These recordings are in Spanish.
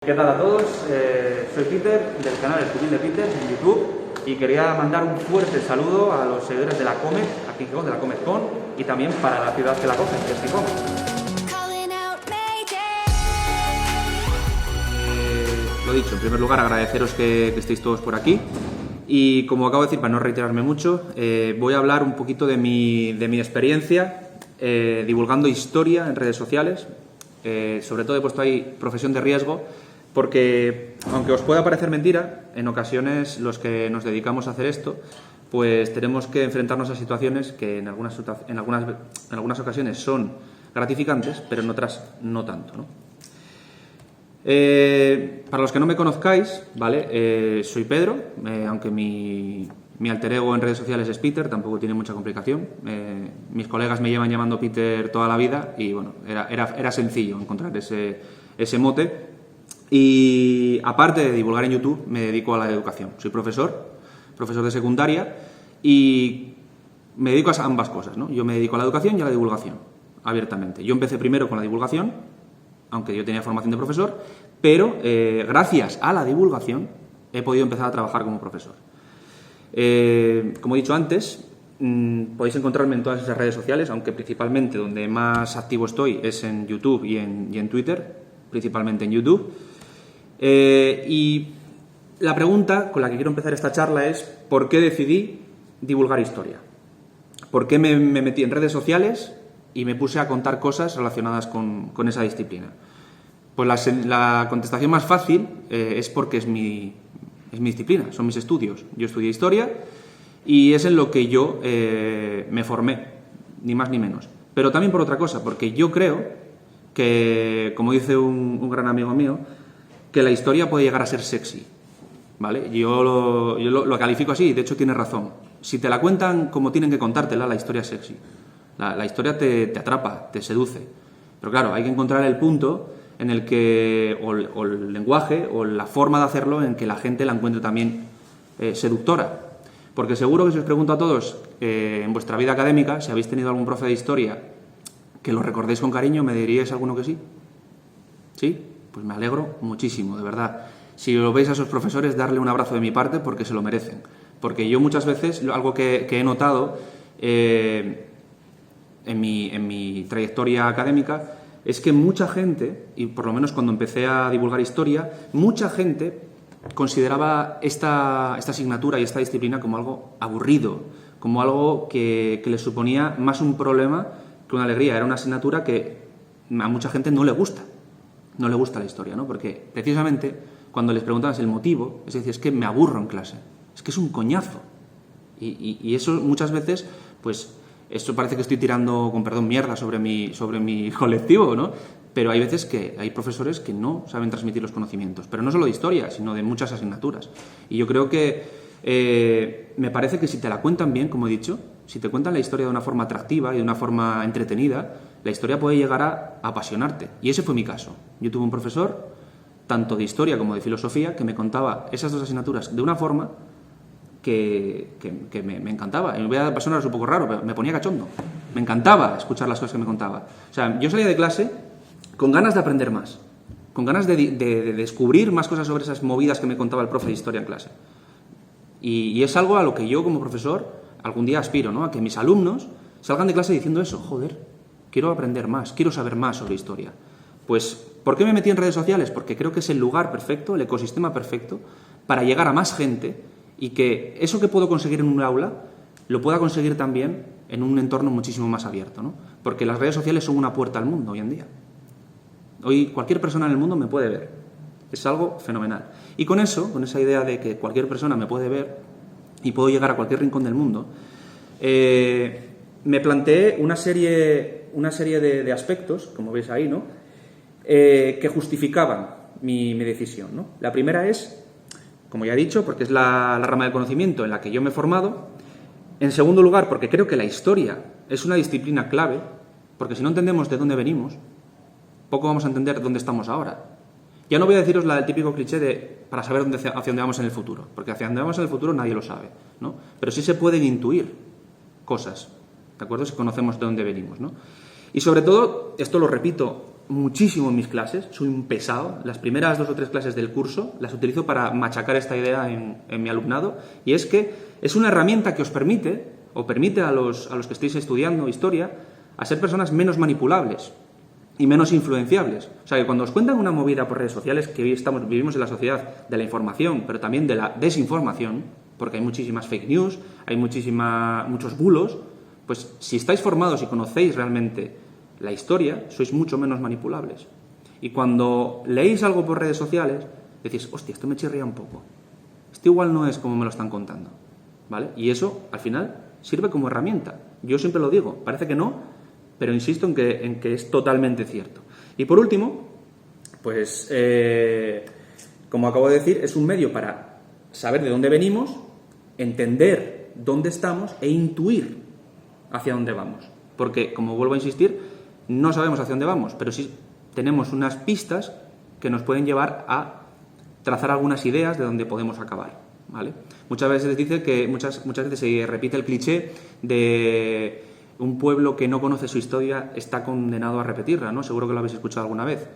¿Qué tal a todos? Soy Peter, del canal El Putín de Peter en YouTube, y quería mandar un fuerte saludo a los seguidores de la Comet, aquí en Gijón, de la Comet Con, y también para la ciudad que la coge, que es Gijón. Lo dicho, en primer lugar agradeceros que estéis todos por aquí, y como acabo de decir, para no reiterarme mucho, voy a hablar un poquito de mi experiencia divulgando historia en redes sociales. Sobre todo he puesto ahí profesión de riesgo, porque aunque os pueda parecer mentira, en ocasiones los que nos dedicamos a hacer esto, pues tenemos que enfrentarnos a situaciones que en algunas ocasiones son gratificantes, pero en otras no tanto, ¿no? Para los que no me conozcáis, ¿vale? Soy Pedro, aunque mi alter ego en redes sociales es Peter, tampoco tiene mucha complicación. Mis colegas me llevan llamando Peter toda la vida y bueno, era sencillo encontrar ese mote. Y aparte de divulgar en YouTube, me dedico a la educación. Soy profesor de secundaria, y me dedico a ambas cosas, ¿no? Yo me dedico a la educación y a la divulgación, abiertamente. Yo empecé primero con la divulgación, aunque yo tenía formación de profesor, pero gracias a la divulgación he podido empezar a trabajar como profesor. Como he dicho antes, podéis encontrarme en todas esas redes sociales, aunque principalmente donde más activo estoy es en YouTube y en Twitter, principalmente en YouTube. Y la pregunta con la que quiero empezar esta charla es: ¿por qué decidí divulgar historia? ¿Por qué me metí en redes sociales y me puse a contar cosas relacionadas con esa disciplina? Pues la contestación más fácil es porque es mi disciplina, son mis estudios. Yo estudié historia y es en lo que yo me formé, ni más ni menos. Pero también por otra cosa, porque yo creo que, como dice un gran amigo mío, que la historia puede llegar a ser sexy, ¿vale? Yo lo califico así, y de hecho tiene razón. Si te la cuentan como tienen que contártela, la historia es sexy. La historia te atrapa, te seduce. Pero claro, hay que encontrar el punto en el que, o el lenguaje, o la forma de hacerlo en que la gente la encuentre también seductora. Porque seguro que si os pregunto a todos, en vuestra vida académica, si habéis tenido algún profe de historia que lo recordéis con cariño, ¿me diríais alguno que sí? ¿Sí? Pues me alegro muchísimo, de verdad. Si lo veis a esos profesores, darle un abrazo de mi parte, porque se lo merecen. Porque yo muchas veces, algo que he notado en mi trayectoria académica, es que mucha gente, y por lo menos cuando empecé a divulgar historia, mucha gente consideraba esta asignatura y esta disciplina como algo aburrido, como algo que les suponía más un problema que una alegría. Era una asignatura que a mucha gente no le gusta la historia, ¿no? Porque precisamente cuando les preguntabas el motivo, es decir, es que me aburro en clase, es que es un coñazo. Y eso muchas veces, pues, esto parece que estoy tirando, con perdón, mierda sobre mi colectivo, ¿no? Pero hay veces que hay profesores que no saben transmitir los conocimientos, pero no solo de historia, sino de muchas asignaturas. Y yo creo que me parece que si te la cuentan bien, como he dicho, si te cuentan la historia de una forma atractiva y de una forma entretenida, la historia puede llegar a apasionarte. Y ese fue mi caso. Yo tuve un profesor, tanto de historia como de filosofía, que me contaba esas dos asignaturas de una forma que me encantaba. Y me voy a sonar un poco raro, pero me ponía cachondo. Me encantaba escuchar las cosas que me contaba. O sea, yo salía de clase con ganas de aprender más, con ganas de descubrir más cosas sobre esas movidas que me contaba el profe de historia en clase. Y es algo a lo que yo, como profesor, algún día aspiro, ¿no? A que mis alumnos salgan de clase diciendo eso: joder, quiero aprender más, quiero saber más sobre historia. Pues, ¿por qué me metí en redes sociales? Porque creo que es el lugar perfecto, el ecosistema perfecto para llegar a más gente, y que eso que puedo conseguir en un aula lo pueda conseguir también en un entorno muchísimo más abierto, ¿no? Porque las redes sociales son una puerta al mundo hoy en día. Hoy cualquier persona en el mundo me puede ver. Es algo fenomenal. Y con eso, con esa idea de que cualquier persona me puede ver y puedo llegar a cualquier rincón del mundo, me planteé una serie de aspectos, como veis ahí, ¿no? Que justificaban mi decisión, ¿no? La primera es, como ya he dicho, porque es la rama del conocimiento en la que yo me he formado. En segundo lugar, porque creo que la historia es una disciplina clave, porque si no entendemos de dónde venimos, poco vamos a entender dónde estamos ahora. Ya no voy a deciros el típico cliché para saber hacia dónde vamos en el futuro, porque hacia dónde vamos en el futuro nadie lo sabe, ¿no? Pero sí se pueden intuir cosas, ¿de acuerdo? Si conocemos de dónde venimos, ¿no? Y sobre todo, esto lo repito muchísimo en mis clases, soy un pesado. Las primeras 2 o 3 clases del curso las utilizo para machacar esta idea en mi alumnado, y es que es una herramienta que os permite, o permite a los que estéis estudiando historia, a ser personas menos manipulables y menos influenciables. O sea, que cuando os cuentan una movida por redes sociales, que hoy vivimos en la sociedad de la información, pero también de la desinformación, porque hay muchísimas fake news, hay muchos bulos, pues si estáis formados y conocéis realmente la historia, sois mucho menos manipulables. Y cuando leéis algo por redes sociales, decís, hostia, esto me chirría un poco. Esto igual no es como me lo están contando, ¿vale? Y eso, al final, sirve como herramienta. Yo siempre lo digo, parece que no, pero insisto en que es totalmente cierto. Y por último, pues, como acabo de decir, es un medio para saber de dónde venimos, entender dónde estamos e intuir hacia dónde vamos. Porque, como vuelvo a insistir, no sabemos hacia dónde vamos, pero sí tenemos unas pistas que nos pueden llevar a trazar algunas ideas de dónde podemos acabar, ¿vale? Muchas veces dice que muchas veces se repite el cliché de un pueblo que no conoce su historia está condenado a repetirla, ¿no? Seguro que lo habéis escuchado alguna vez.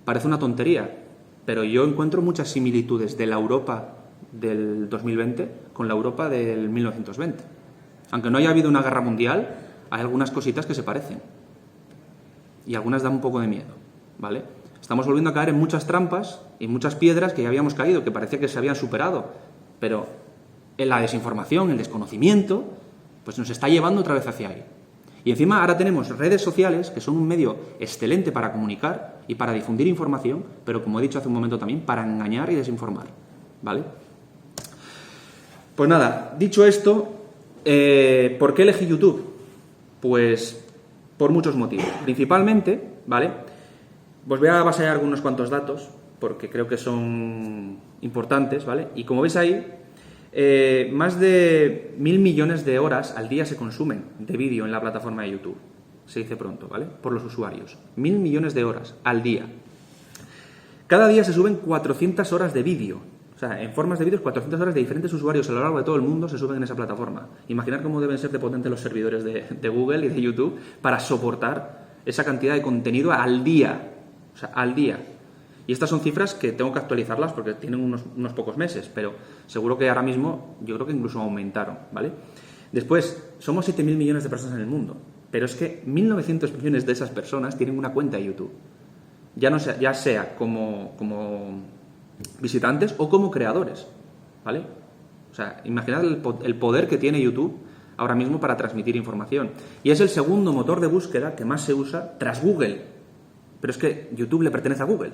Parece una tontería, pero yo encuentro muchas similitudes de la Europa del 2020 con la Europa del 1920. Aunque no haya habido una guerra mundial, hay algunas cositas que se parecen. Y algunas dan un poco de miedo, ¿vale? Estamos volviendo a caer en muchas trampas y muchas piedras que ya habíamos caído, que parecía que se habían superado. Pero en la desinformación, el desconocimiento, pues nos está llevando otra vez hacia ahí. Y encima ahora tenemos redes sociales, que son un medio excelente para comunicar y para difundir información, pero como he dicho hace un momento también, para engañar y desinformar, ¿vale? Pues nada, dicho esto, ¿por qué elegí YouTube? Pues por muchos motivos. Principalmente, ¿vale? Pues voy a basar algunos cuantos datos, porque creo que son importantes, ¿vale? Y como veis ahí, más de 1.000 millones de horas al día se consumen de vídeo en la plataforma de YouTube. Se dice pronto, ¿vale? Por los usuarios. 1.000 millones de horas al día. Cada día se suben 400 horas de vídeo. O sea, en formas de vídeos, 400 horas de diferentes usuarios a lo largo de todo el mundo se suben en esa plataforma. Imaginar cómo deben ser de potentes los servidores de Google y de YouTube para soportar esa cantidad de contenido al día. O sea, al día. Y estas son cifras que tengo que actualizarlas porque tienen unos pocos meses, pero seguro que ahora mismo yo creo que incluso aumentaron, ¿vale? Después, somos 7.000 millones de personas en el mundo, pero es que 1.900 millones de esas personas tienen una cuenta de YouTube. Ya sea como visitantes o como creadores, ¿vale? O sea, imaginad el poder que tiene YouTube ahora mismo para transmitir información. Y es el segundo motor de búsqueda que más se usa tras Google. Pero es que YouTube le pertenece a Google,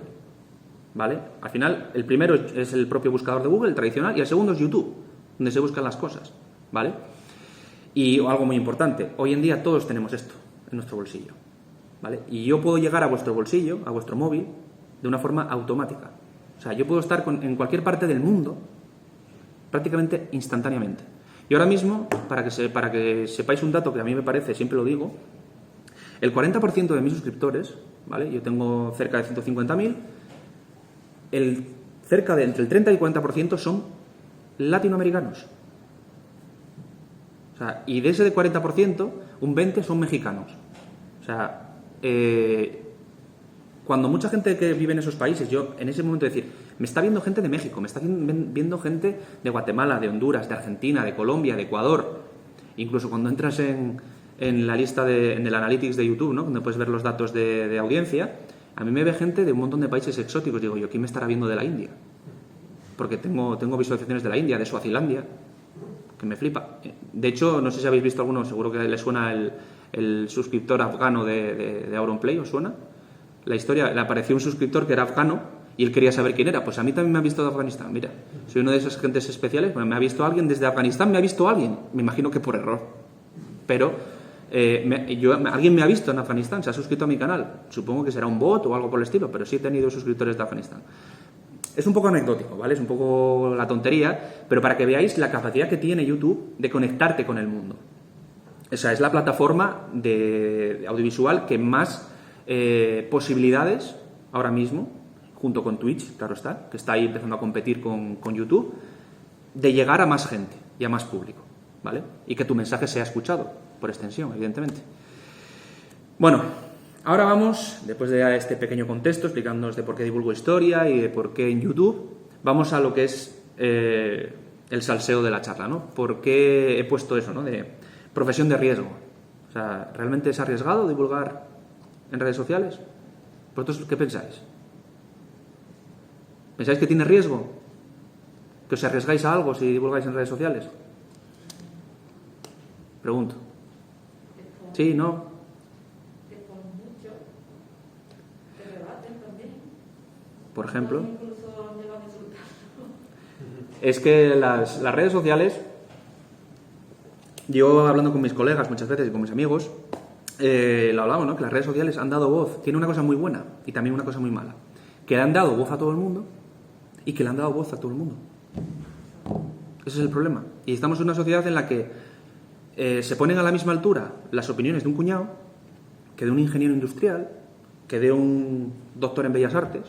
¿vale? Al final, el primero es el propio buscador de Google, el tradicional, y el segundo es YouTube, donde se buscan las cosas, ¿vale? Y algo muy importante, hoy en día todos tenemos esto en nuestro bolsillo, ¿vale? Y yo puedo llegar a vuestro bolsillo, a vuestro móvil, de una forma automática. O sea, yo puedo estar en cualquier parte del mundo prácticamente instantáneamente. Y ahora mismo, para que sepáis un dato que a mí me parece, siempre lo digo, el 40% de mis suscriptores, ¿vale? Yo tengo cerca de 150.000, cerca de entre el 30 y el 40% son latinoamericanos. O sea, y de ese 40%, un 20% son mexicanos. O sea, cuando mucha gente que vive en esos países, yo en ese momento decir, me está viendo gente de México, me está viendo gente de Guatemala, de Honduras, de Argentina, de Colombia, de Ecuador. Incluso cuando entras en la lista en el Analytics de YouTube, ¿no? Donde puedes ver los datos de audiencia, a mí me ve gente de un montón de países exóticos. Digo yo, ¿quién me estará viendo de la India? Porque tengo visualizaciones de la India, de Suazilandia, que me flipa. De hecho, no sé si habéis visto alguno, seguro que le suena el suscriptor afgano de Auronplay, ¿os suena? La historia, le apareció un suscriptor que era afgano y él quería saber quién era. Pues a mí también me ha visto de Afganistán, mira. Soy uno de esas gentes especiales, bueno, me ha visto alguien desde Afganistán, me ha visto alguien. Me imagino que por error. Pero alguien me ha visto en Afganistán, se ha suscrito a mi canal. Supongo que será un bot o algo por el estilo, pero sí he tenido suscriptores de Afganistán. Es un poco anecdótico, ¿vale? Es un poco la tontería, pero para que veáis la capacidad que tiene YouTube de conectarte con el mundo. O sea, es la plataforma de audiovisual que más posibilidades ahora mismo, junto con Twitch, claro está, que está ahí empezando a competir con YouTube, de llegar a más gente y a más público, ¿vale? Y que tu mensaje sea escuchado, por extensión, evidentemente. Bueno, Ahora vamos, después de este pequeño contexto, explicándonos de por qué divulgo historia y de por qué en YouTube, vamos a lo que es el salseo de la charla, ¿no? ¿Por qué he puesto eso, ¿no? De profesión de riesgo. O sea, ¿realmente es arriesgado divulgar en redes sociales? ¿Vosotros qué pensáis? ¿Pensáis que tiene riesgo? ¿Que os arriesgáis a algo si divulgáis en redes sociales? Pregunto. ¿Sí? ¿No? Por ejemplo. Es que las redes sociales, yo hablando con mis colegas muchas veces y con mis amigos, lo hablamos, ¿no? Que las redes sociales han dado voz. Tiene una cosa muy buena y también una cosa muy mala. Que le han dado voz a todo el mundo y que le han dado voz a todo el mundo. Ese es el problema. Y estamos en una sociedad en la que se ponen a la misma altura las opiniones de un cuñado que de un ingeniero industrial, que de un doctor en Bellas Artes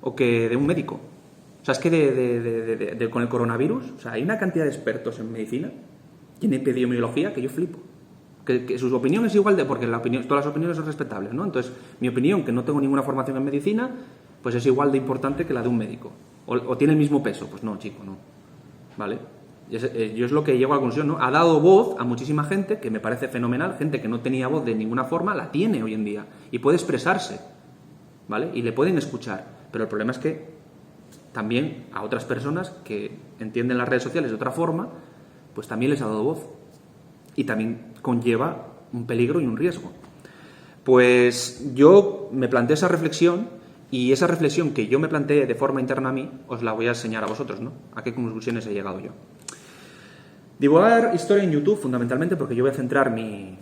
o que de un médico. O sea, es que con el coronavirus, o sea, hay una cantidad de expertos en medicina y en epidemiología que yo flipo. Que sus opiniones es igual de... Porque todas las opiniones son respetables, ¿no? Entonces, mi opinión, que no tengo ninguna formación en medicina, pues es igual de importante que la de un médico. O tiene el mismo peso. Pues no, chico, no. ¿Vale? Yo es lo que llego a la conclusión, ¿no? Ha dado voz a muchísima gente, que me parece fenomenal, gente que no tenía voz de ninguna forma, la tiene hoy en día. Y puede expresarse, ¿vale? Y le pueden escuchar. Pero el problema es que también a otras personas que entienden las redes sociales de otra forma, pues también les ha dado voz. Y también conlleva un peligro y un riesgo. Pues yo me planteé esa reflexión y esa reflexión que yo me planteé de forma interna a mí, os la voy a enseñar a vosotros, ¿no? A qué conclusiones he llegado yo. Divulgar historia en YouTube, fundamentalmente, porque yo voy a centrar mi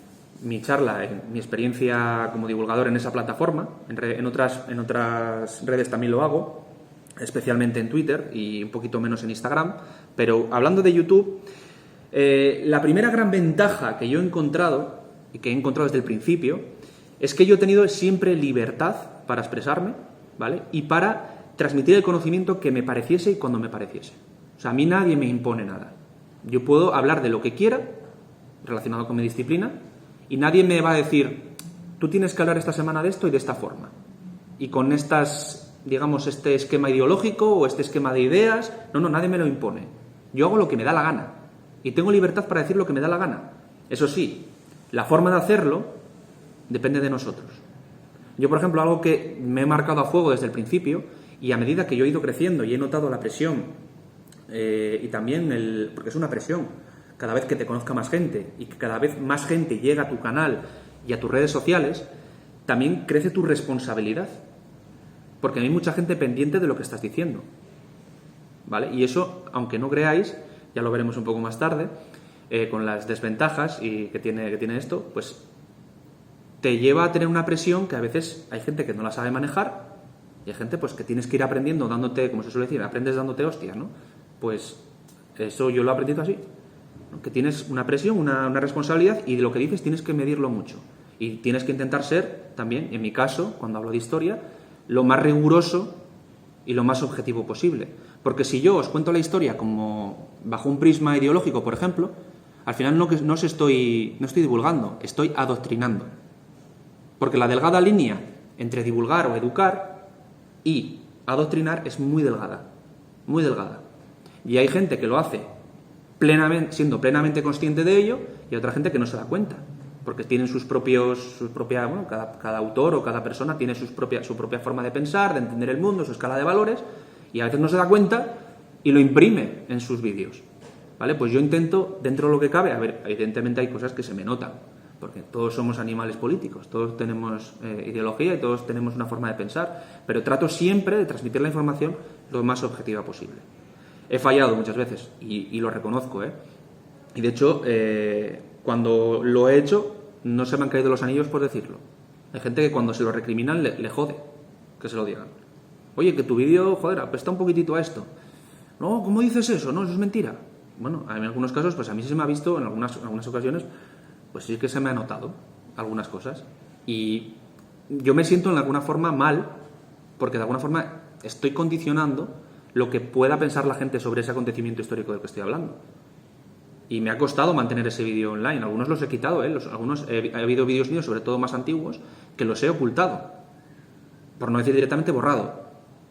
charla en mi experiencia como divulgador en esa plataforma. En otras redes también lo hago, especialmente en Twitter y un poquito menos en Instagram. Pero hablando de YouTube, la primera gran ventaja que yo he encontrado, y que he encontrado desde el principio, es que yo he tenido siempre libertad para expresarme, ¿vale? Y para transmitir el conocimiento que me pareciese y cuando me pareciese. O sea, a mí nadie me impone nada. Yo puedo hablar de lo que quiera relacionado con mi disciplina y nadie me va a decir, tú tienes que hablar esta semana de esto y de esta forma. Y con estas, digamos, este esquema ideológico o este esquema de ideas, no, nadie me lo impone. Yo hago lo que me da la gana y tengo libertad para decir lo que me da la gana. Eso sí, la forma de hacerlo depende de nosotros. Yo, por ejemplo, algo que me he marcado a fuego desde el principio y a medida que yo he ido creciendo y he notado la presión y también porque es una presión, cada vez que te conozca más gente y que cada vez más gente llega a tu canal y a tus redes sociales, también crece tu responsabilidad. Porque hay mucha gente pendiente de lo que estás diciendo, ¿vale? Y eso, aunque no creáis, ya lo veremos un poco más tarde, con las desventajas que tiene esto, pues te lleva a tener una presión que a veces hay gente que no la sabe manejar y hay gente pues que tienes que ir aprendiendo dándote, como se suele decir, aprendes dándote hostias, ¿no? Pues eso yo lo he aprendido así, ¿no? Que tienes una presión, una responsabilidad y de lo que dices tienes que medirlo mucho y tienes que intentar ser también, en mi caso, cuando hablo de historia, lo más riguroso y lo más objetivo posible. Porque si yo os cuento la historia como bajo un prisma ideológico, por ejemplo, al final no estoy divulgando, estoy adoctrinando. Porque la delgada línea entre divulgar o educar y adoctrinar es muy delgada, muy delgada. Y hay gente que lo hace siendo plenamente consciente de ello y otra gente que no se da cuenta. Porque tienen cada autor o cada persona tiene su propia forma de pensar, de entender el mundo, su escala de valores, y a veces no se da cuenta y lo imprime en sus vídeos, ¿vale? Pues yo intento, dentro de lo que cabe, a ver, evidentemente hay cosas que se me notan, porque todos somos animales políticos, todos tenemos ideología y todos tenemos una forma de pensar, pero trato siempre de transmitir la información lo más objetiva posible. He fallado muchas veces y lo reconozco, ¿eh? Y de hecho, cuando lo he hecho, no se me han caído los anillos por decirlo. Hay gente que cuando se lo recriminan le jode que se lo digan. Oye, que tu vídeo, joder, apesta un poquitito a esto. No, ¿cómo dices eso? No, eso es mentira. Bueno, en algunos casos, pues a mí sí se me ha visto, en algunas ocasiones, pues sí que se me ha notado algunas cosas. Y yo me siento en alguna forma mal, porque de alguna forma estoy condicionando lo que pueda pensar la gente sobre ese acontecimiento histórico del que estoy hablando. Y me ha costado mantener ese vídeo online. Algunos los he quitado, ha habido vídeos míos, sobre todo más antiguos, que los he ocultado. Por no decir directamente borrado.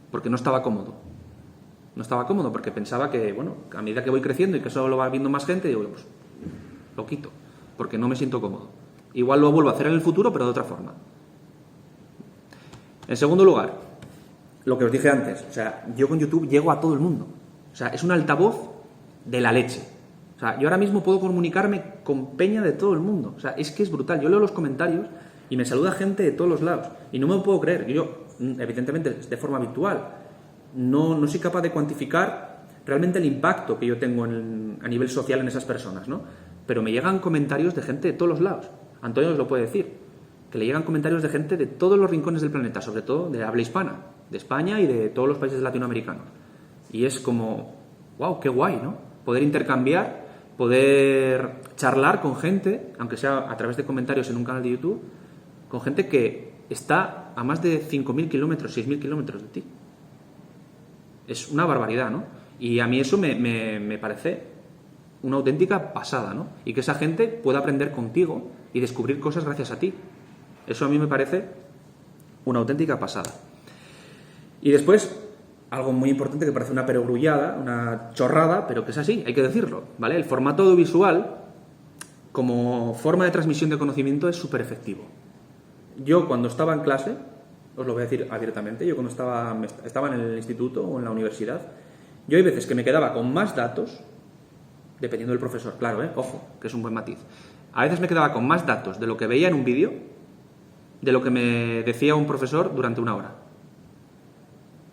Porque no estaba cómodo. No estaba cómodo porque pensaba que, bueno, a medida que voy creciendo y que eso lo va viendo más gente, digo, pues lo quito. Porque no me siento cómodo. Igual lo vuelvo a hacer en el futuro, pero de otra forma. En segundo lugar, lo que os dije antes. O sea, yo con YouTube llego a todo el mundo. O sea, es un altavoz de la leche. O sea, yo ahora mismo puedo comunicarme con peña de todo el mundo. O sea, es que es brutal. Yo leo los comentarios y me saluda gente de todos los lados. Y no me lo puedo creer. Yo, evidentemente, de forma virtual, no soy capaz de cuantificar realmente el impacto que yo tengo a nivel social en esas personas, ¿no? Pero me llegan comentarios de gente de todos los lados. Antonio os lo puede decir. Que le llegan comentarios de gente de todos los rincones del planeta, sobre todo de habla hispana, de España y de todos los países latinoamericanos. Y es como, wow, qué guay, ¿no? Poder intercambiar, poder charlar con gente, aunque sea a través de comentarios en un canal de YouTube, con gente que está a más de 5.000 kilómetros, 6.000 kilómetros de ti. Es una barbaridad, ¿no? Y a mí eso me parece una auténtica pasada, ¿no? Y que esa gente pueda aprender contigo y descubrir cosas gracias a ti. Eso a mí me parece una auténtica pasada. Y después, algo muy importante que parece una perogrullada, una chorrada, pero que es así, hay que decirlo, ¿vale? El formato audiovisual, como forma de transmisión de conocimiento, es súper efectivo. Yo, cuando estaba en clase, os lo voy a decir abiertamente, yo cuando estaba en el instituto o en la universidad, yo hay veces que me quedaba con más datos, dependiendo del profesor, claro, ojo, que es un buen matiz. A veces me quedaba con más datos de lo que veía en un vídeo, de lo que me decía un profesor durante una hora.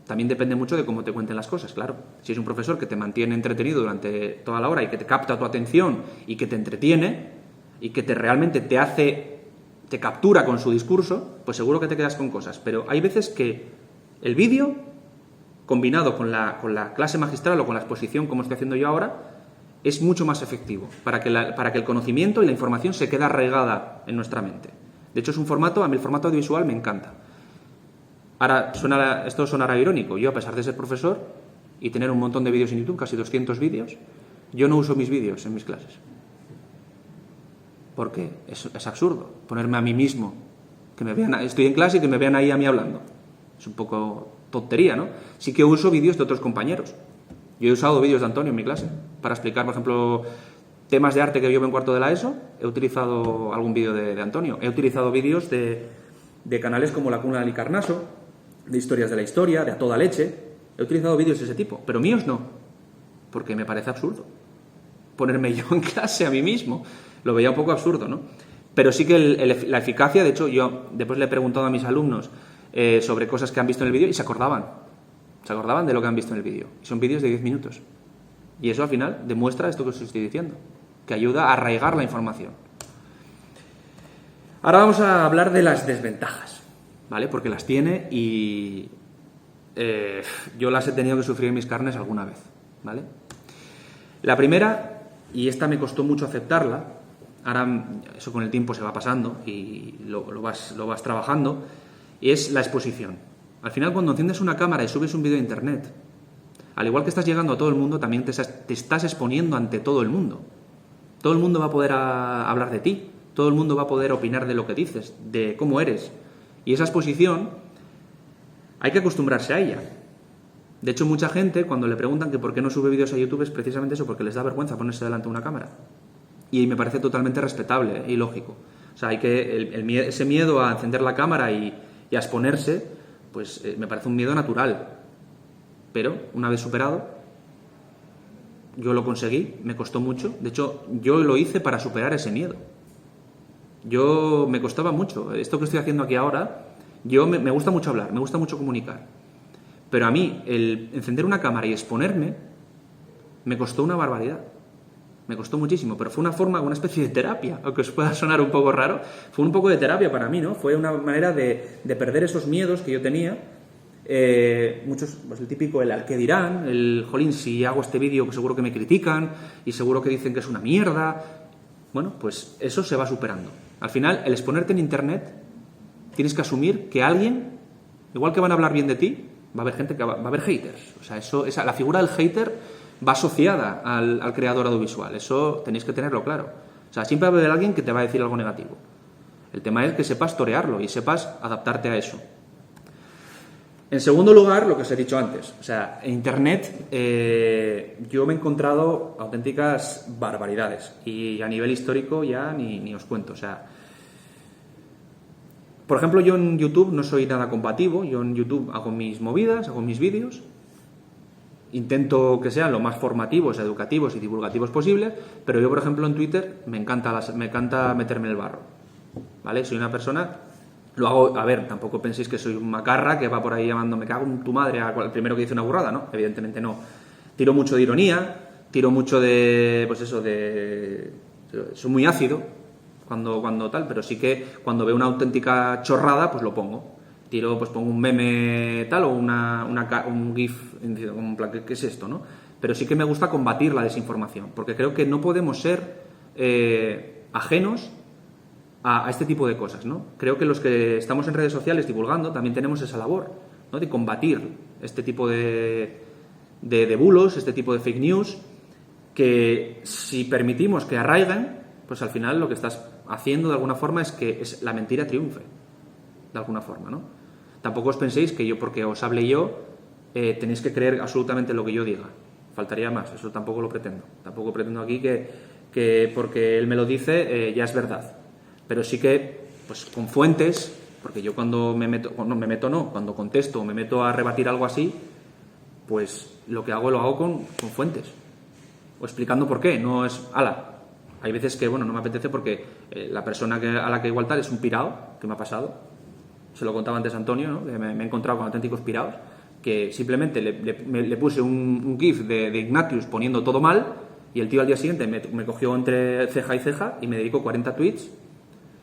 También depende mucho de cómo te cuenten las cosas, claro. Si es un profesor que te mantiene entretenido durante toda la hora y que te capta tu atención y que te entretiene y que realmente te captura con su discurso, pues seguro que te quedas con cosas. Pero hay veces que el vídeo, combinado con la clase magistral o con la exposición, como estoy haciendo yo ahora, es mucho más efectivo para que el conocimiento y la información se quede arraigada en nuestra mente. De hecho, a mí el formato audiovisual me encanta. Ahora, esto sonará irónico. Yo, a pesar de ser profesor y tener un montón de vídeos en YouTube, casi 200 vídeos, yo no uso mis vídeos en mis clases. Porque es absurdo ponerme a mí mismo, estoy en clase y que me vean ahí a mí hablando. Es un poco tontería, ¿no? Sí que uso vídeos de otros compañeros. Yo he usado vídeos de Antonio en mi clase para explicar, por ejemplo, temas de arte que yo veo en cuarto de la ESO. He utilizado algún vídeo de Antonio. He utilizado vídeos de canales como La Cuna del Licarnaso, de Historias de la Historia, de A Toda Leche. He utilizado vídeos de ese tipo, pero míos no, porque me parece absurdo ponerme yo en clase a mí mismo. Lo veía un poco absurdo, ¿no? Pero sí que la eficacia, de hecho, yo después le he preguntado a mis alumnos sobre cosas que han visto en el vídeo y se acordaban de lo que han visto en el vídeo. Son vídeos de 10 minutos. Y eso al final demuestra esto que os estoy diciendo, que ayuda a arraigar la información. Ahora vamos a hablar de las desventajas, ¿vale? Porque las tiene y yo las he tenido que sufrir en mis carnes alguna vez, ¿vale? La primera, y esta me costó mucho aceptarla, ahora eso con el tiempo se va pasando y lo vas trabajando, es la exposición. Al final, cuando enciendes una cámara y subes un vídeo a internet, al igual que estás llegando a todo el mundo, también te estás exponiendo ante todo el mundo. Todo el mundo va a poder hablar de ti, todo el mundo va a poder opinar de lo que dices, de cómo eres. Y esa exposición hay que acostumbrarse a ella. De hecho, mucha gente, cuando le preguntan que por qué no sube vídeos a YouTube, es precisamente eso, porque les da vergüenza ponerse delante de una cámara. Y me parece totalmente respetable y lógico. O sea, ese miedo a encender la cámara y a exponerse, pues me parece un miedo natural. Pero, una vez superado, yo lo conseguí, me costó mucho. De hecho, yo lo hice para superar ese miedo. Me costaba mucho. Esto que estoy haciendo aquí ahora, me gusta mucho hablar, me gusta mucho comunicar. Pero a mí, el encender una cámara y exponerme, me costó una barbaridad. Me costó muchísimo, pero fue una especie de terapia, aunque os pueda sonar un poco raro. Fue un poco de terapia para mí, ¿no? Fue una manera de perder esos miedos que yo tenía. Muchos, pues el típico, el al que dirán, jolín, si hago este vídeo pues seguro que me critican y seguro que dicen que es una mierda. Bueno, pues eso se va superando. Al final, el exponerte en internet, tienes que asumir que alguien, igual que van a hablar bien de ti, va a haber gente va a haber haters. O sea, la figura del hater va asociada al creador audiovisual. Eso tenéis que tenerlo claro. O sea, siempre va a haber alguien que te va a decir algo negativo. El tema es que sepas torearlo y sepas adaptarte a eso. En segundo lugar, lo que os he dicho antes. O sea, en Internet yo me he encontrado auténticas barbaridades. Y a nivel histórico ya ni os cuento. O sea, por ejemplo, yo en YouTube no soy nada combativo. Yo en YouTube hago mis movidas, hago mis vídeos. Intento que sean lo más formativos, educativos y divulgativos posible. Pero yo, por ejemplo, en Twitter me encanta meterme en el barro. ¿Vale? Soy una persona... Lo hago, a ver, tampoco penséis que soy un macarra que va por ahí llamando me cago en tu madre al primero que dice una burrada, ¿no? Evidentemente no. Tiro mucho de ironía, tiro mucho de, pues eso, soy muy ácido cuando tal, pero sí que cuando veo una auténtica chorrada, pues lo pongo. Pongo un meme tal o un GIF, en plan, ¿qué es esto, no? Pero sí que me gusta combatir la desinformación, porque creo que no podemos ser ajenos a este tipo de cosas, ¿no? Creo que los que estamos en redes sociales divulgando también tenemos esa labor, ¿no? De combatir este tipo de bulos, este tipo de fake news, que si permitimos que arraiguen, pues al final lo que estás haciendo de alguna forma es que la mentira triunfe, de alguna forma, ¿no? Tampoco os penséis que porque os hable yo, tenéis que creer absolutamente lo que yo diga. Faltaría más, eso tampoco lo pretendo. Tampoco pretendo aquí que porque él me lo dice ya es verdad. Pero sí que, pues con fuentes, porque yo cuando cuando contesto o me meto a rebatir algo así, pues lo hago con fuentes. O explicando por qué, no es, hay veces que, no me apetece porque la persona a la que igual tal es un pirao, que me ha pasado. Se lo contaba antes Antonio, ¿no? Que me he encontrado con auténticos piraos, que simplemente le puse un GIF de Ignatius poniendo todo mal, y el tío al día siguiente me cogió entre ceja y ceja y me dedicó 40 tweets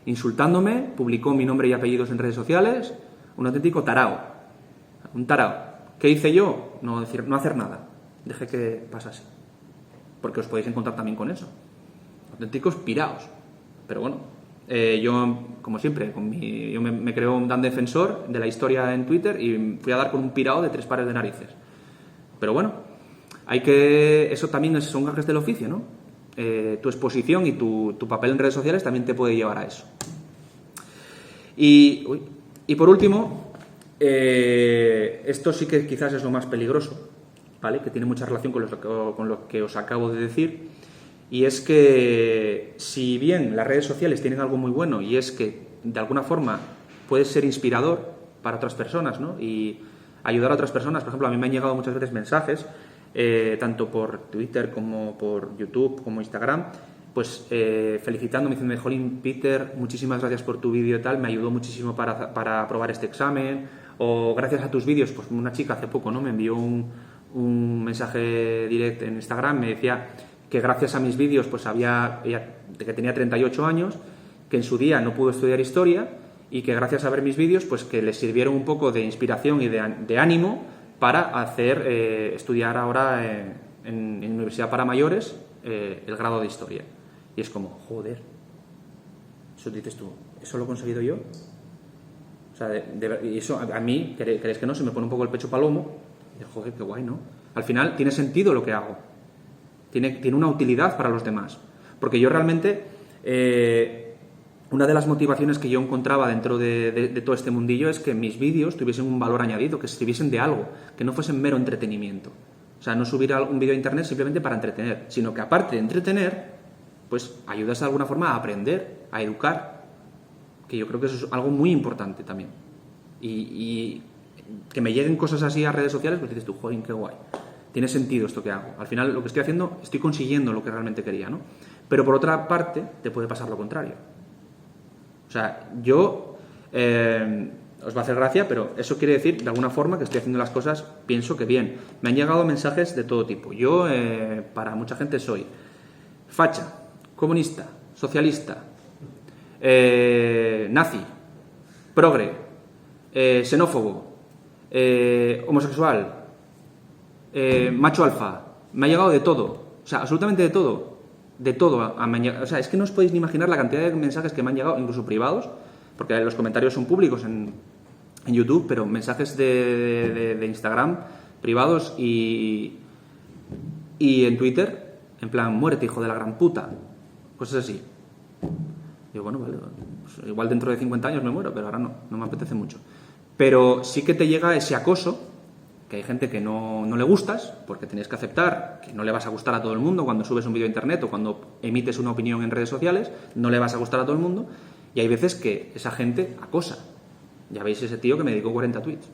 insultándome, publicó mi nombre y apellidos en redes sociales, un auténtico tarao. Un tarao. ¿Qué hice yo? No hacer nada. Dejé que pasase. Porque os podéis encontrar también con eso. Auténticos piraos. Pero bueno, yo, como siempre, yo me creo un gran defensor de la historia en Twitter y fui a dar con un pirao de 3 pares de narices. Pero bueno, eso también son gajes del oficio, ¿no? Tu exposición y tu papel en redes sociales también te puede llevar a eso. Y por último, esto sí que quizás es lo más peligroso, ¿vale? Que tiene mucha relación con lo que os acabo de decir, y es que si bien las redes sociales tienen algo muy bueno y es que de alguna forma puede ser inspirador para otras personas, ¿no? Y ayudar a otras personas. Por ejemplo, a mí me han llegado muchas veces mensajes tanto por Twitter como por YouTube como Instagram, pues felicitándome, diciendo, jolín, Peter, muchísimas gracias por tu vídeo y tal, me ayudó muchísimo para aprobar este examen, o gracias a tus vídeos, pues una chica hace poco, ¿no? Me envió un mensaje directo en Instagram, me decía que gracias a mis vídeos, pues que tenía 38 años, que en su día no pudo estudiar historia y que gracias a ver mis vídeos, pues que les sirvieron un poco de inspiración y de ánimo para estudiar ahora en Universidad para Mayores el grado de Historia. Y es como, joder, eso dices tú, ¿eso lo he conseguido yo? O sea, y eso a mí, ¿crees que no? Se me pone un poco el pecho palomo. Y de, joder, qué guay, ¿no? Al final tiene sentido lo que hago. Tiene una utilidad para los demás. Porque yo realmente... una de las motivaciones que yo encontraba dentro de todo este mundillo es que mis vídeos tuviesen un valor añadido, que sirviesen de algo, que no fuesen mero entretenimiento. O sea, no subir un vídeo a internet simplemente para entretener, sino que aparte de entretener, pues ayudas de alguna forma a aprender, a educar, que yo creo que eso es algo muy importante también. Y que me lleguen cosas así a redes sociales, pues dices tú, joder, qué guay. Tiene sentido esto que hago. Al final lo que estoy haciendo, estoy consiguiendo lo que realmente quería, ¿no? Pero por otra parte, te puede pasar lo contrario. O sea, yo, os va a hacer gracia, pero eso quiere decir, de alguna forma, que estoy haciendo las cosas, pienso que bien. Me han llegado mensajes de todo tipo. Yo, para mucha gente, soy facha, comunista, socialista, nazi, progre, xenófobo, homosexual, macho alfa. Me ha llegado de todo. O sea, absolutamente de todo. De todo. O sea, es que no os podéis ni imaginar la cantidad de mensajes que me han llegado, incluso privados, porque los comentarios son públicos en YouTube, pero mensajes de Instagram privados y Y en Twitter, en plan, muérete, hijo de la gran puta. Cosas así. Digo, bueno, vale, pues igual dentro de 50 años me muero, pero ahora no me apetece mucho. Pero sí que te llega ese acoso, que hay gente que no le gustas, porque tienes que aceptar que no le vas a gustar a todo el mundo cuando subes un vídeo a internet o cuando emites una opinión en redes sociales, no le vas a gustar a todo el mundo, y hay veces que esa gente acosa. Ya veis ese tío que me dedicó 40 tweets.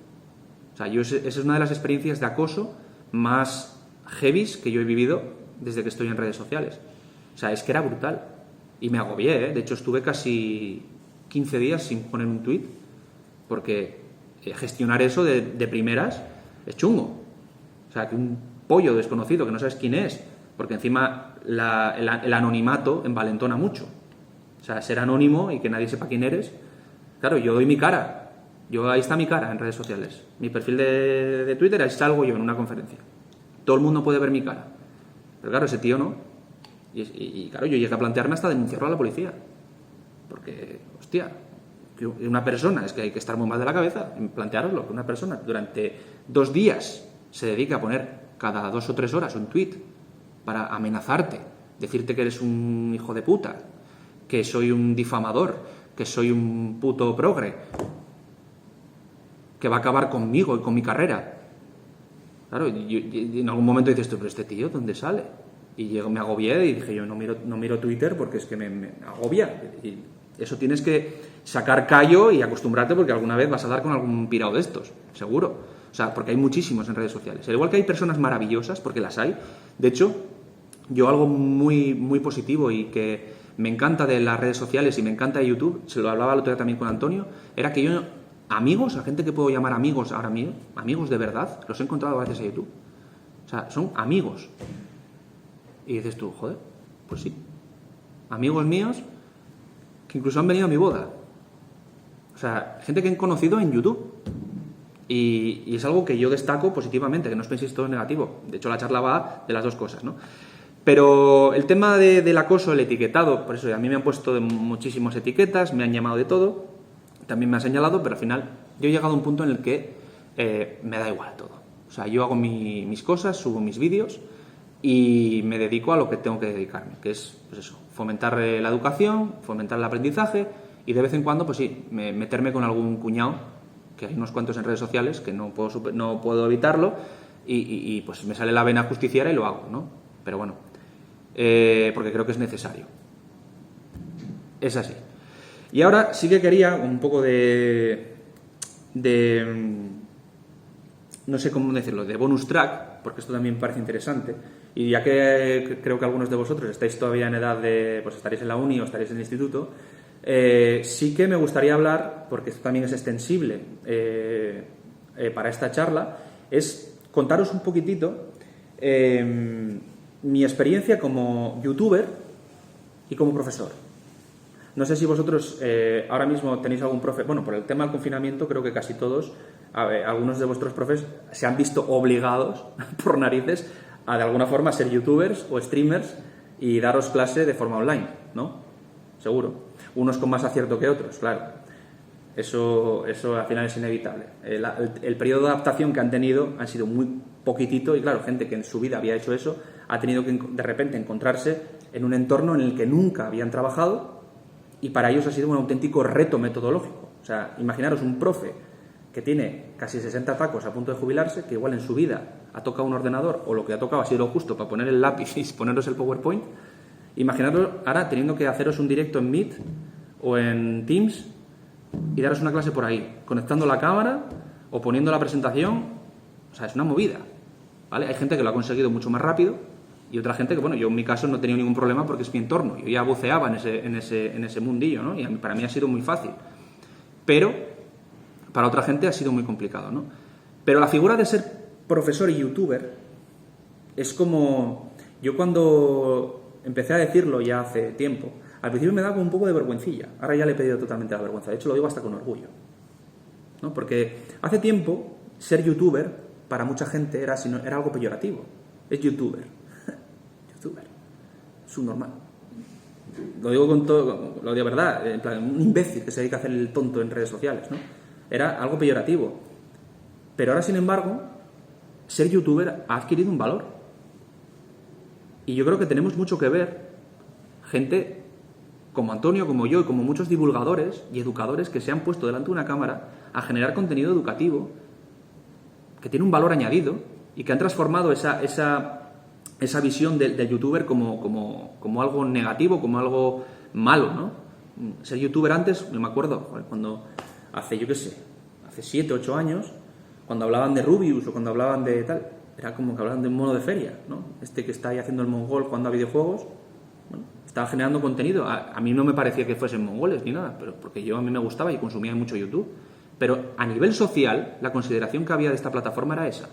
O sea, esa es una de las experiencias de acoso más heavies que yo he vivido desde que estoy en redes sociales. O sea, es que era brutal. Y me agobié, ¿eh? De hecho, estuve casi 15 días sin poner un tweet, porque gestionar eso de primeras es chungo. O sea, que un pollo desconocido que no sabes quién es, porque encima el anonimato envalentona mucho. O sea, ser anónimo y que nadie sepa quién eres. Claro, yo doy mi cara. Ahí está mi cara en redes sociales. Mi perfil de Twitter, ahí salgo yo en una conferencia. Todo el mundo puede ver mi cara. Pero claro, ese tío no. Y claro, yo llegué a plantearme hasta denunciarlo a la policía. Porque, hostia, que una persona, es que hay que estar muy mal de la cabeza en plantearlo, que una persona durante 2 días se dedica a poner cada 2 o 3 horas un tweet para amenazarte, decirte que eres un hijo de puta, que soy un difamador, que soy un puto progre, que va a acabar conmigo y con mi carrera. Claro, y en algún momento dices tú, pero este tío, ¿dónde sale? Y me agobié y dije, yo no miro Twitter porque es que me agobia. Y eso tienes que sacar callo y acostumbrarte, porque alguna vez vas a dar con algún pirado de estos, seguro. O sea, porque hay muchísimos en redes sociales. Al igual que hay personas maravillosas, porque las hay. De hecho, yo algo muy, muy positivo y que me encanta de las redes sociales y me encanta de YouTube, se lo hablaba el otro día también con Antonio, era que yo, amigos, a gente que puedo llamar amigos ahora mismo, amigos de verdad, los he encontrado gracias a YouTube. O sea, son amigos. Y dices tú, joder, pues sí. Amigos míos que incluso han venido a mi boda. O sea, gente que he conocido en YouTube. Y es algo que yo destaco positivamente, que no os penséis todo negativo. De hecho, la charla va de las dos cosas, ¿no? Pero el tema del acoso, el etiquetado, por eso a mí me han puesto de muchísimas etiquetas, me han llamado de todo, también me han señalado, pero al final yo he llegado a un punto en el que me da igual todo. O sea, yo hago mis cosas, subo mis vídeos y me dedico a lo que tengo que dedicarme, que es, pues eso, fomentar la educación, fomentar el aprendizaje y de vez en cuando, pues sí, meterme con algún cuñado, que hay unos cuantos en redes sociales que no puedo evitarlo y pues me sale la vena justiciera y lo hago, ¿no? Pero bueno, porque creo que es necesario. Es así. Y ahora sí que quería un poco de no sé cómo decirlo, de bonus track, porque esto también parece interesante. Y ya que creo que algunos de vosotros estáis todavía en edad de, pues estaréis en la uni o estaréis en el instituto, sí que me gustaría hablar, porque esto también es extensible para esta charla, es contaros un poquitito mi experiencia como youtuber y como profesor. No sé si vosotros ahora mismo tenéis algún profe... Bueno, por el tema del confinamiento creo que casi todos, algunos de vuestros profes se han visto obligados por narices a de alguna forma ser youtubers o streamers y daros clase de forma online, ¿no? Seguro. Unos con más acierto que otros, claro. Eso al final es inevitable. El periodo de adaptación que han tenido han sido muy poquitito y claro, gente que en su vida había hecho eso ha tenido que de repente encontrarse en un entorno en el que nunca habían trabajado y para ellos ha sido un auténtico reto metodológico. O sea, imaginaros un profe que tiene casi 60 tacos a punto de jubilarse, que igual en su vida ha tocado un ordenador o lo que ha tocado ha sido lo justo para poner el lápiz y poneros el PowerPoint. Imaginaros ahora teniendo que haceros un directo en Meet o en Teams y daros una clase por ahí, conectando la cámara o poniendo la presentación. O sea, es una movida, ¿vale? Hay gente que lo ha conseguido mucho más rápido y otra gente que, bueno, yo en mi caso no he tenido ningún problema porque es mi entorno. Yo ya buceaba en ese mundillo, ¿no? Y para mí ha sido muy fácil. Pero para otra gente ha sido muy complicado, ¿no? Pero la figura de ser profesor y youtuber es como... Yo cuando empecé a decirlo ya hace tiempo, al principio me daba como un poco de vergüencilla. Ahora ya le he pedido totalmente la vergüenza. De hecho, lo digo hasta con orgullo, ¿no? Porque hace tiempo ser youtuber para mucha gente era algo peyorativo. Es youtuber. Youtuber. Es un normal. Lo digo con todo, lo digo verdad, en plan, un imbécil que se dedica a hacer el tonto en redes sociales, ¿no? Era algo peyorativo. Pero ahora, sin embargo, ser youtuber ha adquirido un valor. Y yo creo que tenemos mucho que ver, gente como Antonio, como yo y como muchos divulgadores y educadores que se han puesto delante de una cámara a generar contenido educativo que tiene un valor añadido y que han transformado esa visión del youtuber como algo negativo, como algo malo, ¿no? Ser youtuber antes, me acuerdo, cuando hace 7, 8 años, cuando hablaban de Rubius o cuando hablaban de tal, era como que hablaban de un mono de feria, ¿no? Este que está ahí haciendo el mongol jugando a videojuegos, bueno, estaba generando contenido. A mí no me parecía que fuesen mongoles ni nada, pero porque a mí me gustaba y consumía mucho YouTube. Pero a nivel social, la consideración que había de esta plataforma era esa.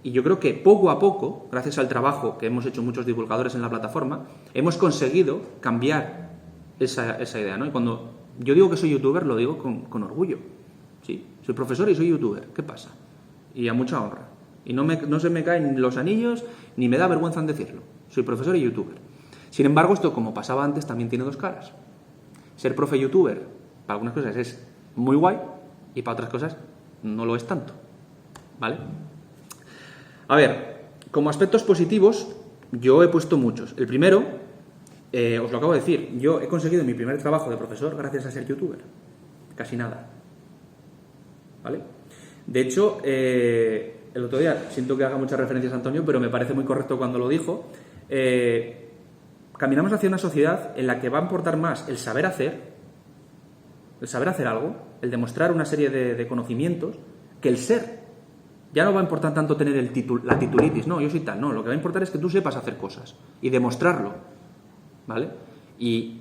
Y yo creo que poco a poco, gracias al trabajo que hemos hecho muchos divulgadores en la plataforma, hemos conseguido cambiar esa idea, ¿no? Y cuando yo digo que soy youtuber, lo digo con orgullo. Sí, soy profesor y soy youtuber. ¿Qué pasa? Y a mucha honra. Y no se me caen los anillos, ni me da vergüenza en decirlo. Soy profesor y youtuber. Sin embargo, esto, como pasaba antes, también tiene dos caras. Ser profe youtuber, para algunas cosas es muy guay, y para otras cosas no lo es tanto. ¿Vale? A ver, como aspectos positivos, yo he puesto muchos. El primero, os lo acabo de decir, yo he conseguido mi primer trabajo de profesor gracias a ser youtuber. Casi nada. ¿Vale? De hecho, el otro día, siento que haga muchas referencias a Antonio, pero me parece muy correcto cuando lo dijo, caminamos hacia una sociedad en la que va a importar más el saber hacer algo, el demostrar una serie de conocimientos, que el ser. Ya no va a importar tanto tener la titulitis, no, yo soy tal, no, lo que va a importar es que tú sepas hacer cosas y demostrarlo, ¿vale? Y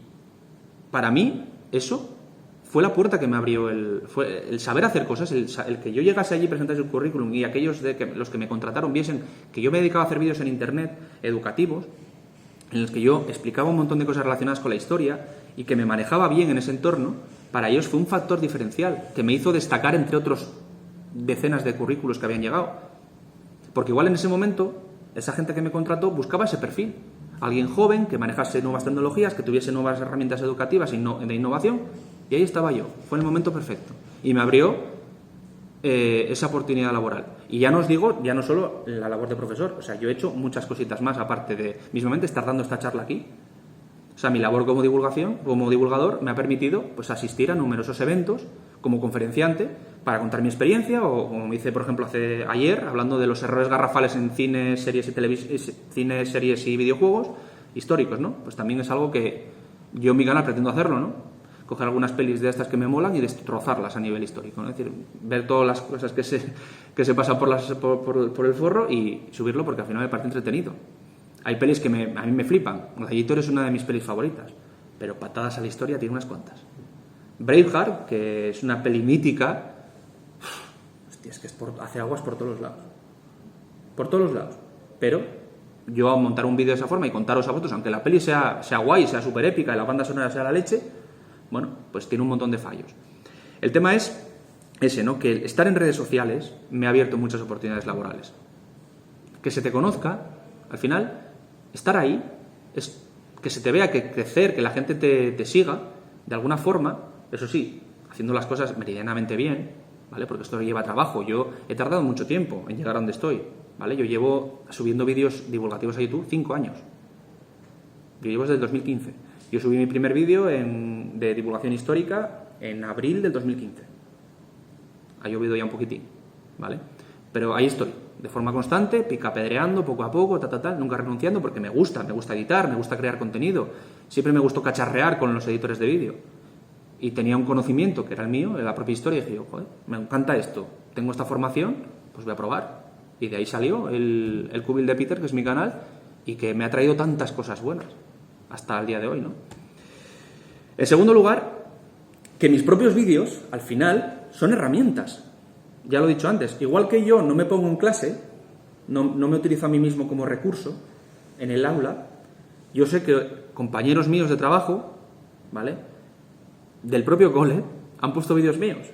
para mí eso fue la puerta que me abrió fue el saber hacer cosas, el que yo llegase allí, presentase un currículum y aquellos los que me contrataron viesen que yo me dedicaba a hacer vídeos en internet educativos, en los que yo explicaba un montón de cosas relacionadas con la historia y que me manejaba bien en ese entorno. Para ellos fue un factor diferencial que me hizo destacar entre otros decenas de currículos que habían llegado. Porque igual en ese momento, esa gente que me contrató buscaba ese perfil. Alguien joven que manejase nuevas tecnologías, que tuviese nuevas herramientas educativas de innovación. Y ahí estaba yo. Fue el momento perfecto. Y me abrió esa oportunidad laboral. Y ya no os digo, ya no solo la labor de profesor. O sea, yo he hecho muchas cositas más, aparte de mismamente estar dando esta charla aquí. O sea, mi labor como divulgador, me ha permitido pues asistir a numerosos eventos como conferenciante para contar mi experiencia, o como me hice, por ejemplo, ayer, hablando de los errores garrafales en cine, series y videojuegos históricos, ¿no? Pues también es algo que yo en mi canal pretendo hacerlo, ¿no? Coger algunas pelis de estas que me molan y destrozarlas a nivel histórico, ¿no? Es decir, ver todas las cosas que se pasan por el forro y subirlo porque al final me parece entretenido. Hay pelis que a mí me flipan. Gladiator es una de mis pelis favoritas, pero patadas a la historia tiene unas cuantas. Braveheart, que es una peli mítica, hostia, es que hace aguas por todos los lados. Por todos los lados. Pero yo a montar un vídeo de esa forma y contaros a vosotros, aunque la peli sea guay, sea súper épica y la banda sonora sea la leche, bueno, pues tiene un montón de fallos. El tema es ese, ¿no? Que el estar en redes sociales me ha abierto muchas oportunidades laborales. Que se te conozca, al final, estar ahí, es que se te vea, que crecer, que la gente te siga, de alguna forma, eso sí, haciendo las cosas meridianamente bien, ¿vale? Porque esto lleva trabajo. Yo he tardado mucho tiempo en llegar a donde estoy, ¿vale? Yo llevo subiendo vídeos divulgativos a YouTube 5 años. Yo llevo desde el 2015. Yo subí mi primer vídeo de divulgación histórica en abril del 2015. Ha llovido ya un poquitín, ¿vale? Pero ahí estoy, de forma constante, picapedreando, poco a poco, nunca renunciando, porque me gusta editar, me gusta crear contenido. Siempre me gustó cacharrear con los editores de vídeo. Y tenía un conocimiento que era el mío, de la propia historia, y dije, joder, me encanta esto, tengo esta formación, pues voy a probar. Y de ahí salió el Cubil de Peter, que es mi canal, y que me ha traído tantas cosas buenas, hasta el día de hoy, ¿no? En segundo lugar, que mis propios vídeos, al final, son herramientas. Ya lo he dicho antes, igual que yo no me pongo en clase, no me utilizo a mí mismo como recurso en el aula, yo sé que compañeros míos de trabajo, ¿vale?, del propio cole, han puesto vídeos míos.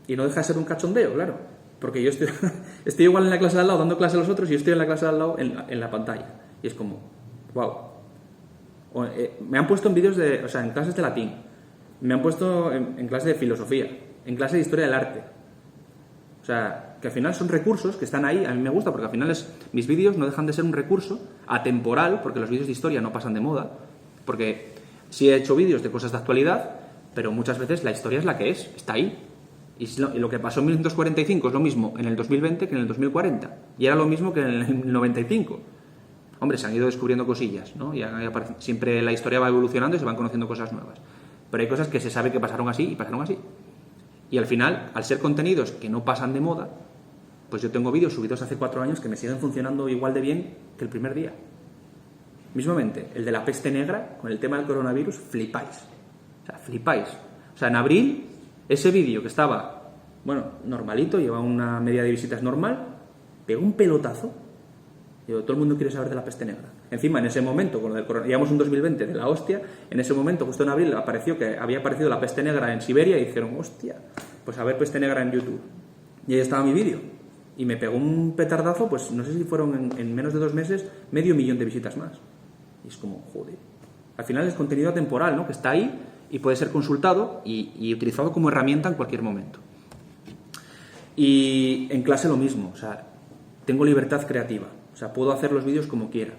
Y no deja de ser un cachondeo, claro. Porque yo estoy igual en la clase de al lado dando clase a los otros y yo estoy en la clase de al lado en la pantalla. Y es como, wow. Me han puesto en vídeos en clases de latín. Me han puesto en clase de filosofía. En clase de historia del arte. O sea, que al final son recursos que están ahí. A mí me gusta porque al final mis vídeos no dejan de ser un recurso atemporal, porque los vídeos de historia no pasan de moda, porque sí he hecho vídeos de cosas de actualidad, pero muchas veces la historia es la que es, está ahí. Y lo que pasó en 1945 es lo mismo en el 2020 que en el 2040. Y era lo mismo que en el 95. Hombre, se han ido descubriendo cosillas, ¿no? Siempre la historia va evolucionando y se van conociendo cosas nuevas. Pero hay cosas que se sabe que pasaron así y pasaron así. Y al final, al ser contenidos que no pasan de moda, pues yo tengo vídeos subidos hace 4 años que me siguen funcionando igual de bien que el primer día. Mismamente, el de la peste negra, con el tema del coronavirus, flipáis. O sea, flipáis. O sea, en abril, ese vídeo que estaba, bueno, normalito, llevaba una media de visitas normal, pegó un pelotazo. Digo, todo el mundo quiere saber de la peste negra. Encima, en ese momento, con lo del coronavirus, llevamos un 2020 de la hostia, en ese momento, justo en abril, apareció que había aparecido la peste negra en Siberia y dijeron, hostia, pues a ver peste negra en YouTube. Y ahí estaba mi vídeo. Y me pegó un petardazo, pues no sé si fueron en menos de 2 meses, 500.000 de visitas más. Y es como, joder. Al final es contenido atemporal, ¿no? Que está ahí y puede ser consultado y utilizado como herramienta en cualquier momento. Y en clase lo mismo, o sea, tengo libertad creativa. O sea, puedo hacer los vídeos como quiera.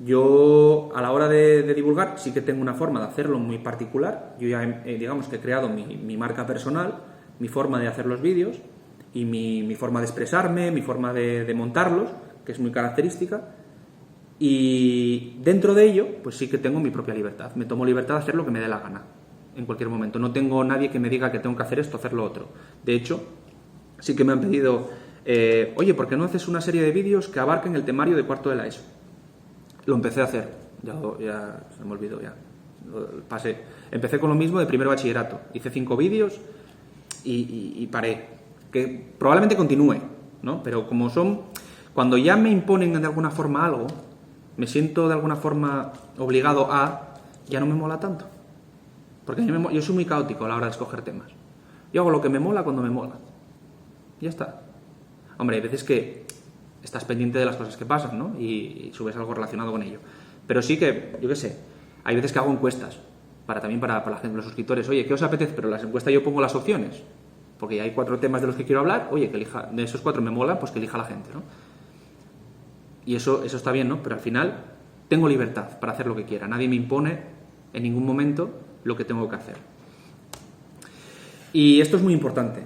Yo, a la hora de divulgar, sí que tengo una forma de hacerlo muy particular. Yo ya, digamos que he creado mi marca personal, mi forma de hacer los vídeos y mi forma de expresarme, mi forma de montarlos, que es muy característica. Y dentro de ello, pues sí que tengo mi propia libertad. Me tomo libertad de hacer lo que me dé la gana, en cualquier momento. No tengo nadie que me diga que tengo que hacer esto, hacer lo otro. De hecho, sí que me han pedido... oye, ¿por qué no haces una serie de vídeos que abarquen el temario de cuarto de la ESO? Lo empecé a hacer, ya se me olvidó, ya lo pasé. Empecé con lo mismo de primer bachillerato. Hice 5 vídeos y paré. Que probablemente continúe, ¿no? Pero como son... Cuando ya me imponen de alguna forma algo, me siento de alguna forma obligado a... Ya no me mola tanto. Porque yo soy muy caótico a la hora de escoger temas. Yo hago lo que me mola cuando me mola. Ya está. Hombre, hay veces que estás pendiente de las cosas que pasan, ¿no? Y subes algo relacionado con ello. Pero sí que, yo qué sé, hay veces que hago encuestas también para la gente, los suscriptores. Oye, ¿qué os apetece? Pero en las encuestas yo pongo las opciones. Porque ya hay 4 temas de los que quiero hablar. Oye, que elija, de esos 4 me mola, pues que elija la gente, ¿no? Y eso está bien, ¿no? Pero al final tengo libertad para hacer lo que quiera. Nadie me impone en ningún momento lo que tengo que hacer. Y esto es muy importante.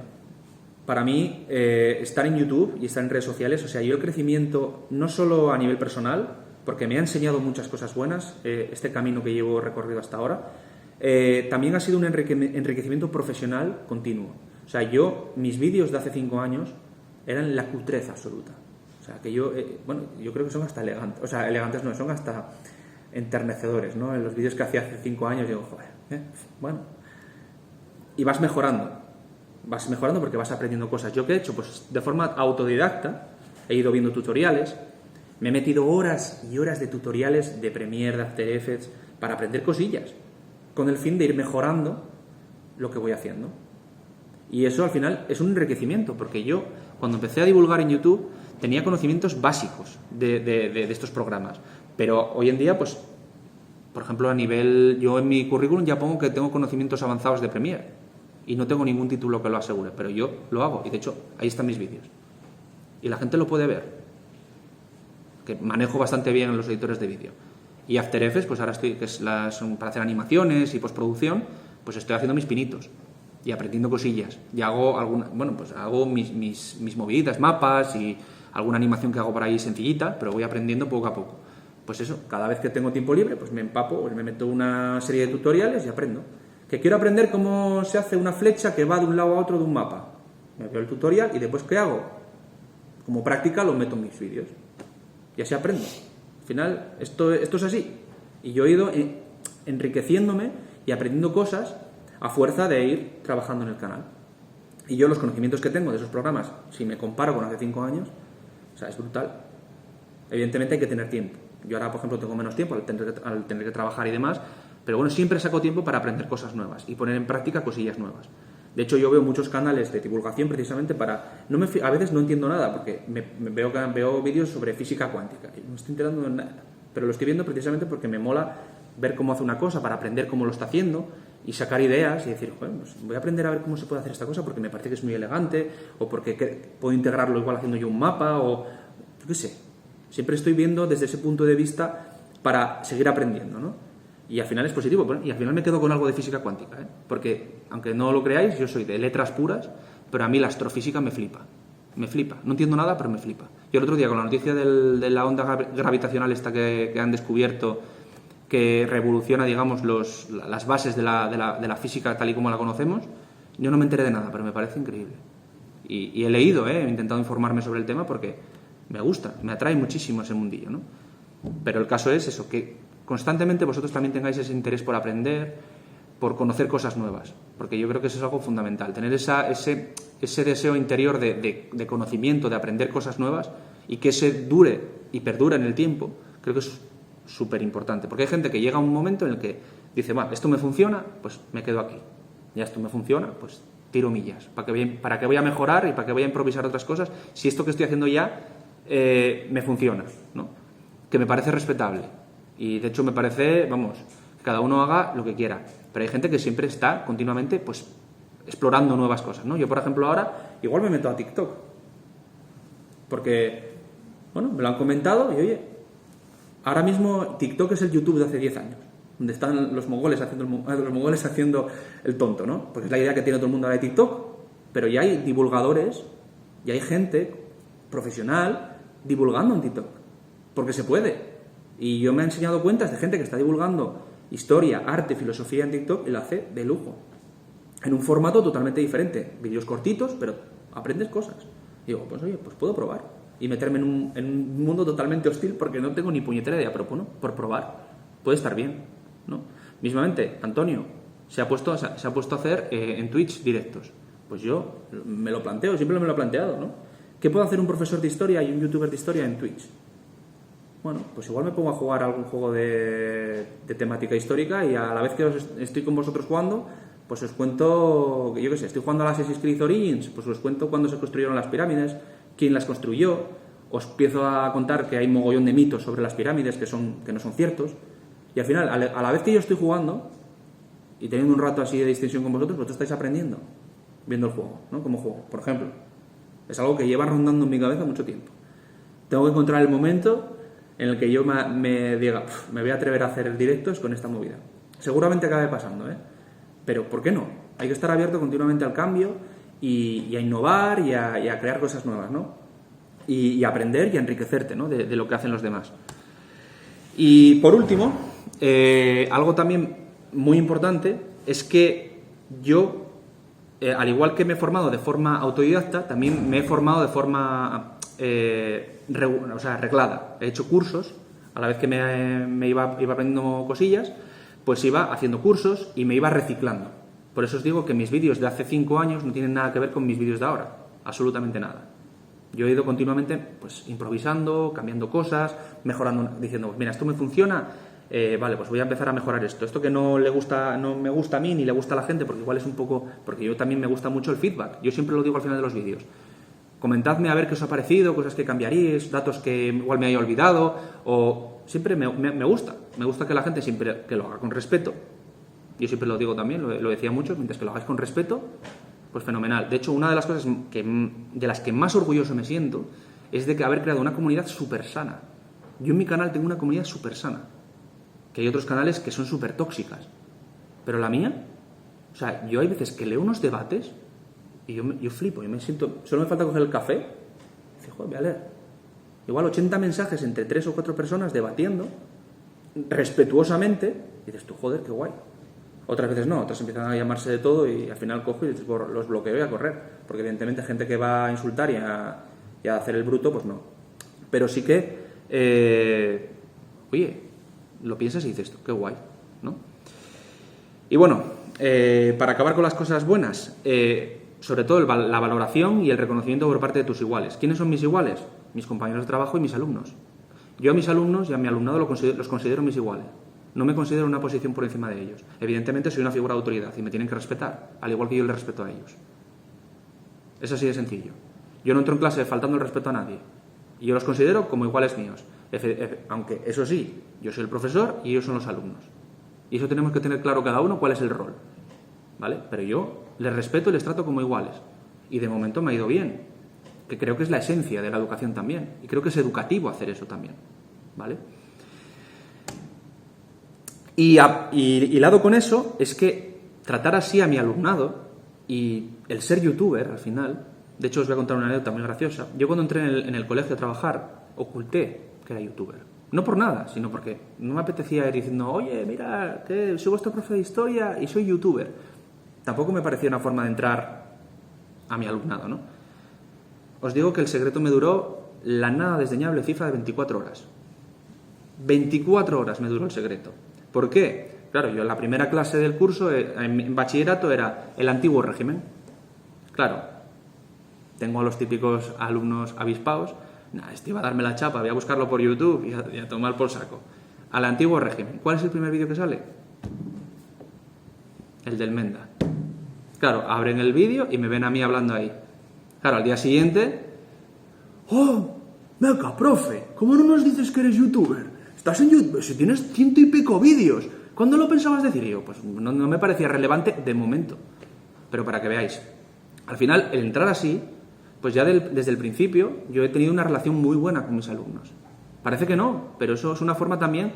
Para mí, estar en YouTube y estar en redes sociales, o sea, yo el crecimiento, no solo a nivel personal, porque me ha enseñado muchas cosas buenas, este camino que llevo recorrido hasta ahora, también ha sido un enriquecimiento profesional continuo. O sea, mis vídeos de hace 5 años eran la cutrez absoluta. O sea, que yo creo que son hasta elegantes. O sea, elegantes no, son hasta enternecedores, ¿no? En los vídeos que hacía hace 5 años digo, joder, bueno. Y vas mejorando porque vas aprendiendo cosas. ¿Yo qué he hecho? Pues de forma autodidacta he ido viendo tutoriales, me he metido horas y horas de tutoriales de Premiere, de After Effects, para aprender cosillas, con el fin de ir mejorando lo que voy haciendo. Y eso al final es un enriquecimiento, porque yo cuando empecé a divulgar en YouTube tenía conocimientos básicos de estos programas, pero hoy en día, pues, por ejemplo, yo en mi currículum ya pongo que tengo conocimientos avanzados de Premiere. Y no tengo ningún título que lo asegure, pero yo lo hago. Y de hecho, ahí están mis vídeos. Y la gente lo puede ver. Que manejo bastante bien en los editores de vídeo. Y After Effects, pues ahora son para hacer animaciones y postproducción, pues estoy haciendo mis pinitos. Y aprendiendo cosillas. Y hago hago mis moviditas, mapas y alguna animación que hago por ahí sencillita, pero voy aprendiendo poco a poco. Pues eso, cada vez que tengo tiempo libre, pues me empapo, pues me meto una serie de tutoriales y aprendo. Que quiero aprender cómo se hace una flecha que va de un lado a otro de un mapa. Me veo el tutorial y después, ¿qué hago? Como práctica lo meto en mis vídeos. Y así aprendo. Al final, esto es así. Y yo he ido enriqueciéndome y aprendiendo cosas a fuerza de ir trabajando en el canal. Y yo los conocimientos que tengo de esos programas, si me comparo con hace 5 años, o sea, es brutal. Evidentemente hay que tener tiempo. Yo ahora, por ejemplo, tengo menos tiempo al tener que trabajar y demás, pero bueno, siempre saco tiempo para aprender cosas nuevas y poner en práctica cosillas nuevas. De hecho, yo veo muchos canales de divulgación precisamente para... a veces no entiendo nada, porque veo vídeos sobre física cuántica y no estoy enterando de nada, pero lo estoy viendo precisamente porque me mola ver cómo hace una cosa, para aprender cómo lo está haciendo y sacar ideas y decir, bueno, pues voy a aprender a ver cómo se puede hacer esta cosa porque me parece que es muy elegante, o porque puedo integrarlo igual haciendo yo un mapa, o yo qué sé. Siempre estoy viendo desde ese punto de vista para seguir aprendiendo, ¿no? Y al final es positivo. Y al final me quedo con algo de física cuántica, ¿eh? Porque, aunque no lo creáis, yo soy de letras puras, pero a mí la astrofísica me flipa. Me flipa. No entiendo nada, pero me flipa. Yo el otro día, con la noticia de la onda gravitacional esta que han descubierto, que revoluciona, digamos, las bases de la física tal y como la conocemos, yo no me enteré de nada, pero me parece increíble. Y he leído, he intentado informarme sobre el tema porque me gusta, me atrae muchísimo ese mundillo, ¿no? Pero el caso es eso, que constantemente vosotros también tengáis ese interés por aprender, por conocer cosas nuevas, porque yo creo que eso es algo fundamental, tener ese deseo interior de conocimiento, de aprender cosas nuevas, y que ese dure y perdure en el tiempo. Creo que es súper importante, porque hay gente que llega a un momento en el que dice, bueno, esto me funciona, pues me quedo aquí, ya esto me funciona, pues tiro millas, ¿para qué voy a mejorar y para qué voy a improvisar otras cosas si esto que estoy haciendo ya me funciona, ¿no? Que me parece respetable, y de hecho me parece, vamos, que cada uno haga lo que quiera, pero hay gente que siempre está continuamente pues explorando nuevas cosas, ¿no? Yo, por ejemplo, ahora igual me meto a TikTok, porque, bueno, me lo han comentado y, oye, ahora mismo TikTok es el YouTube de hace 10 años, donde están los mongoles haciendo el tonto, ¿no? Porque es la idea que tiene todo el mundo ahora de TikTok, pero ya hay divulgadores, y hay gente profesional divulgando en TikTok, porque se puede. Y yo me he enseñado cuentas de gente que está divulgando historia, arte, filosofía en TikTok y lo hace de lujo, en un formato totalmente diferente, vídeos cortitos, pero aprendes cosas. Y digo, pues oye, pues puedo probar y meterme en un mundo totalmente hostil porque no tengo ni puñetera idea, pero bueno, por probar puede estar bien, ¿no? Mismamente, Antonio se ha puesto a hacer en Twitch directos. Pues yo me lo planteo, siempre me lo he planteado, ¿no? ¿Qué puede hacer un profesor de historia y un youtuber de historia en Twitch? Bueno, pues igual me pongo a jugar algún juego de temática histórica, y a la vez que estoy con vosotros jugando, pues os cuento, yo qué sé, estoy jugando a Assassin's Creed Origins, pues os cuento cuándo se construyeron las pirámides, quién las construyó, os empiezo a contar que hay mogollón de mitos sobre las pirámides que no son ciertos, y al final, a la vez que yo estoy jugando y teniendo un rato así de distensión con vosotros, vosotros estáis aprendiendo, viendo el juego, ¿no? Como juego, por ejemplo. Es algo que lleva rondando en mi cabeza mucho tiempo. Tengo que encontrar el momento en el que yo me diga, me voy a atrever a hacer directos con esta movida. Seguramente acabe pasando, ¿eh? Pero ¿por qué no? Hay que estar abierto continuamente al cambio y a innovar y a crear cosas nuevas, ¿no? Y aprender y a enriquecerte, ¿no? de lo que hacen los demás. Y por último, algo también muy importante es que yo, al igual que me he formado de forma autodidacta, también me he formado de forma reglada. He hecho cursos, a la vez que me iba aprendiendo cosillas, pues iba haciendo cursos y me iba reciclando. Por eso os digo que mis vídeos de hace 5 años no tienen nada que ver con mis vídeos de ahora, absolutamente nada. Yo he ido continuamente pues improvisando, cambiando cosas, mejorando, diciendo, mira, esto me funciona, vale, pues voy a empezar a mejorar esto. Esto que no me gusta a mí ni le gusta a la gente, porque igual es un poco, porque yo también me gusta mucho el feedback. Yo siempre lo digo al final de los vídeos. Comentadme a ver qué os ha parecido, cosas que cambiaríais, datos que igual me haya olvidado, o siempre me gusta que la gente siempre que lo haga con respeto. Yo siempre lo digo también, lo decía mucho, mientras que lo hagáis con respeto, pues fenomenal. De hecho, una de las cosas de las que más orgulloso me siento es de haber creado una comunidad súper sana. Yo en mi canal tengo una comunidad súper sana, que hay otros canales que son súper tóxicas, pero la mía, o sea, yo hay veces que leo unos debates y yo flipo, yo me siento, solo me falta coger el café y decir, joder, voy a leer. Igual 80 mensajes entre 3 o 4 personas debatiendo respetuosamente, y dices tú, joder, qué guay. Otras veces no, otras empiezan a llamarse de todo y al final cojo y los bloqueo y a correr, porque evidentemente gente que va a insultar y a hacer el bruto, pues no. Pero sí que, oye, lo piensas y dices, qué guay, ¿no? Y bueno, para acabar con las cosas buenas, sobre todo la valoración y el reconocimiento por parte de tus iguales. ¿Quiénes son mis iguales? Mis compañeros de trabajo y mis alumnos. Yo a mis alumnos y a mi alumnado los considero mis iguales. No me considero una posición por encima de ellos. Evidentemente soy una figura de autoridad y me tienen que respetar, al igual que yo les respeto a ellos. Es así de sencillo. Yo no entro en clase faltando el respeto a nadie. Y yo los considero como iguales míos. Aunque, eso sí, yo soy el profesor y ellos son los alumnos. Y eso tenemos que tener claro cada uno cuál es el rol. ¿vale? Pero yo les respeto y les trato como iguales. Y de momento me ha ido bien, que creo que es la esencia de la educación también. Y creo que es educativo hacer eso también, ¿vale? Y hilado con eso es que tratar así a mi alumnado y el ser youtuber al final, de hecho os voy a contar una anécdota muy graciosa. Yo cuando entré en el colegio a trabajar oculté que era youtuber. No por nada, sino porque no me apetecía ir diciendo, oye, mira, que soy vuestro profe de historia y soy youtuber. Tampoco me parecía una forma de entrar a mi alumnado, ¿no? Os digo que el secreto me duró la nada desdeñable cifra de 24 horas. 24 horas me duró el secreto. ¿Por qué? Claro, yo en la primera clase del curso, en bachillerato, era el antiguo régimen. Claro, tengo a los típicos alumnos avispados. Este iba a darme la chapa, voy a buscarlo por YouTube y a tomar por saco. Al antiguo régimen. ¿Cuál es el primer vídeo que sale? El del Menda. Claro, abren el vídeo y me ven a mí hablando ahí. Claro, al día siguiente... ¡Oh! Venga, profe, ¿cómo no nos dices que eres youtuber? Estás en YouTube, si tienes 100 y pico vídeos. ¿Cuándo lo pensabas decir? Y yo, pues no me parecía relevante de momento. Pero para que veáis. Al final, el entrar así, pues ya desde el principio yo he tenido una relación muy buena con mis alumnos. Parece que no, pero eso es una forma también...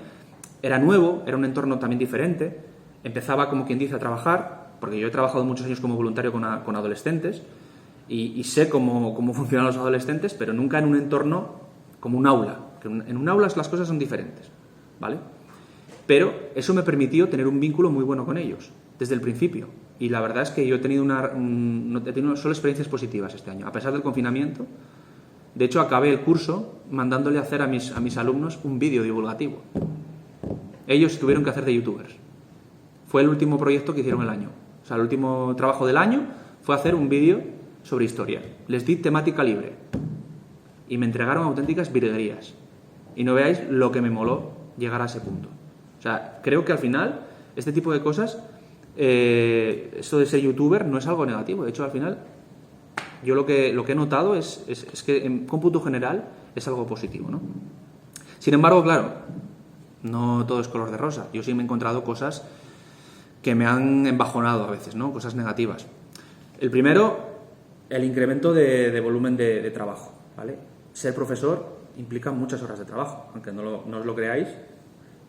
Era nuevo, era un entorno también diferente. Empezaba, como quien dice, a trabajar, porque yo he trabajado muchos años como voluntario con adolescentes y sé cómo funcionan los adolescentes, pero nunca en un entorno como un aula. Que en un aula las cosas son diferentes, ¿vale? Pero eso me permitió tener un vínculo muy bueno con ellos, desde el principio. Y la verdad es que yo he tenido solo experiencias positivas este año, a pesar del confinamiento. De hecho, acabé el curso mandándole a hacer a mis alumnos un vídeo divulgativo. Ellos tuvieron que hacer de youtubers. Fue el último proyecto que hicieron el año. O sea, el último trabajo del año fue hacer un vídeo sobre historia. Les di temática libre. Y me entregaron auténticas virguerías. Y no veáis lo que me moló llegar a ese punto. O sea, creo que al final, este tipo de cosas, esto de ser youtuber no es algo negativo. De hecho, al final, yo lo que he notado es que en cómputo general es algo positivo, ¿no? Sin embargo, claro, no todo es color de rosa. Yo sí me he encontrado cosas que me han embajonado a veces, ¿no? Cosas negativas. El primero, el incremento de volumen de trabajo, ¿vale? Ser profesor implica muchas horas de trabajo, aunque no os lo creáis.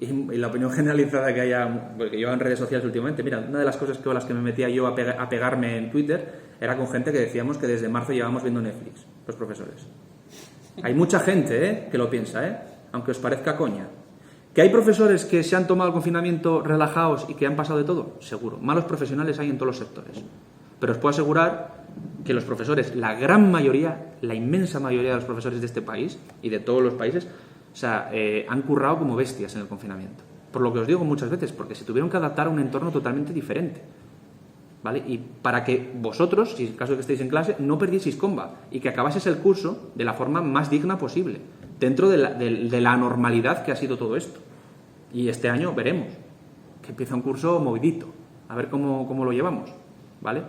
Y la opinión generalizada que haya, porque yo en redes sociales últimamente, mira, una de las cosas con las que me metía yo a pegarme en Twitter era con gente que decíamos que desde marzo llevábamos viendo Netflix, los profesores. Hay mucha gente, que lo piensa, aunque os parezca coña. ¿Que hay profesores que se han tomado el confinamiento relajados y que han pasado de todo? Seguro. Malos profesionales hay en todos los sectores. Pero os puedo asegurar que los profesores, la gran mayoría, la inmensa mayoría de los profesores de este país y de todos los países, o sea, han currado como bestias en el confinamiento. Por lo que os digo muchas veces, porque se tuvieron que adaptar a un entorno totalmente diferente, ¿vale? Y para que vosotros, si en caso de que estéis en clase, no perdieseis comba y que acabaseis el curso de la forma más digna posible, dentro de la normalidad que ha sido todo esto. Y este año veremos que empieza un curso movidito, a ver cómo lo llevamos, ¿vale?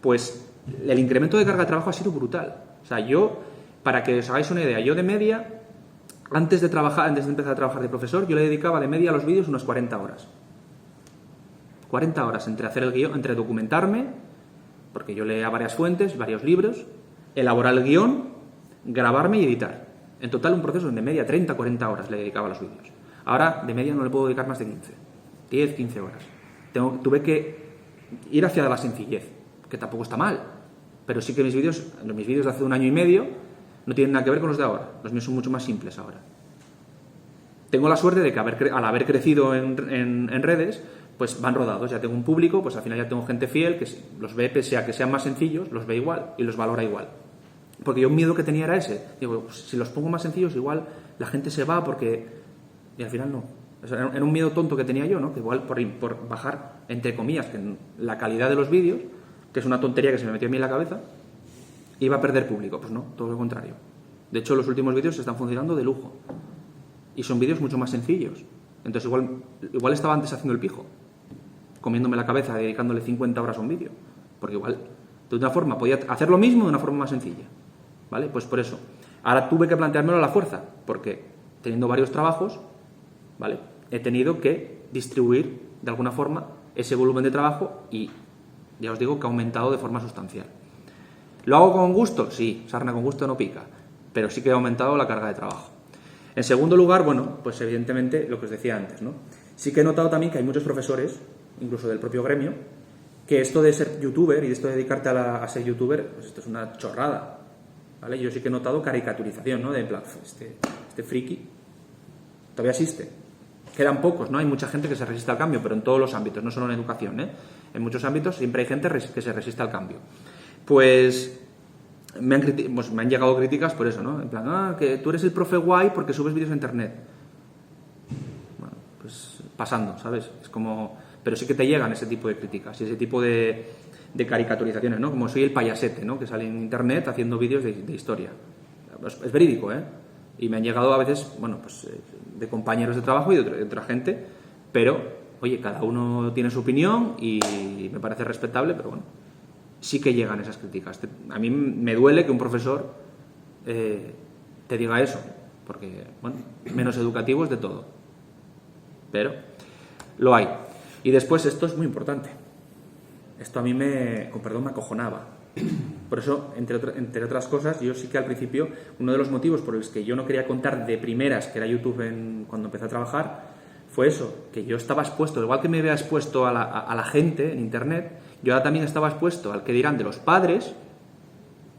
Pues el incremento de carga de trabajo ha sido brutal. O sea, yo, para que os hagáis una idea, yo de media, antes de empezar a trabajar de profesor, yo le dedicaba de media a los vídeos unas 40 horas. 40 horas entre hacer el guión, entre documentarme, porque yo leía varias fuentes, varios libros, elaborar el guión, grabarme y editar. En total un proceso de media 30, 40 horas le dedicaba a los vídeos. Ahora de media no le puedo dedicar más de 15, 10, 15 horas. Tuve que ir hacia la sencillez, que tampoco está mal, pero sí que mis vídeos de hace un año y medio no tienen nada que ver con los de ahora. Los míos son mucho más simples ahora. Tengo la suerte de que al haber crecido en redes, pues van rodados. Ya tengo un público, pues al final ya tengo gente fiel que los ve, pese a que sean más sencillos, los ve igual y los valora igual. Porque yo un miedo que tenía era ese. Digo, pues, si los pongo más sencillos, igual la gente se va porque... Y al final no. O sea, era un miedo tonto que tenía yo, ¿no? Que igual por bajar, entre comillas, que la calidad de los vídeos, que es una tontería que se me metió a mí en la cabeza, iba a perder público. Pues no, todo lo contrario. De hecho, los últimos vídeos están funcionando de lujo. Y son vídeos mucho más sencillos. Entonces igual estaba antes haciendo el pijo, comiéndome la cabeza, dedicándole 50 horas a un vídeo. Porque igual, de una forma, podía hacer lo mismo de una forma más sencilla. ¿Vale? Pues por eso. Ahora tuve que planteármelo a la fuerza, porque teniendo varios trabajos, ¿vale? He tenido que distribuir, de alguna forma, ese volumen de trabajo y Ya os digo que ha aumentado de forma sustancial. ¿Lo hago con gusto? Sí, sarna con gusto no pica, pero sí que ha aumentado la carga de trabajo. En segundo lugar, bueno, pues evidentemente lo que os decía antes, ¿no? Sí que he notado también que hay muchos profesores, incluso del propio gremio, que esto de ser youtuber y esto de dedicarte a ser youtuber, pues esto es una chorrada, ¿vale? Yo sí que he notado caricaturización, ¿no? De en plan, este friki todavía existe. Quedan pocos, ¿no? Hay mucha gente que se resiste al cambio, pero en todos los ámbitos, no solo en educación, ¿eh? En muchos ámbitos siempre hay gente que se resiste al cambio. Pues me han llegado críticas por eso, ¿no? En plan, que tú eres el profe guay porque subes vídeos a internet. Bueno, pues pasando, ¿sabes? Es como... Pero sí que te llegan ese tipo de críticas y ese tipo de caricaturizaciones, ¿no? Como soy el payasete, ¿no? Que sale en internet haciendo vídeos de historia. Es verídico, ¿eh? Y me han llegado a veces, bueno, pues de compañeros de trabajo y de otra gente, pero, oye, cada uno tiene su opinión y me parece respetable, pero bueno, sí que llegan esas críticas. A mí me duele que un profesor te diga eso, porque, bueno, menos educativo es de todo. Pero lo hay. Y después, esto es muy importante. Esto a mí con perdón, me acojonaba. Por eso, entre otras cosas, yo sí que al principio, uno de los motivos por los que yo no quería contar de primeras que era YouTube cuando empecé a trabajar, fue eso, que yo estaba expuesto, igual que me había expuesto a la gente en Internet, yo ahora también estaba expuesto al que dirán de los padres,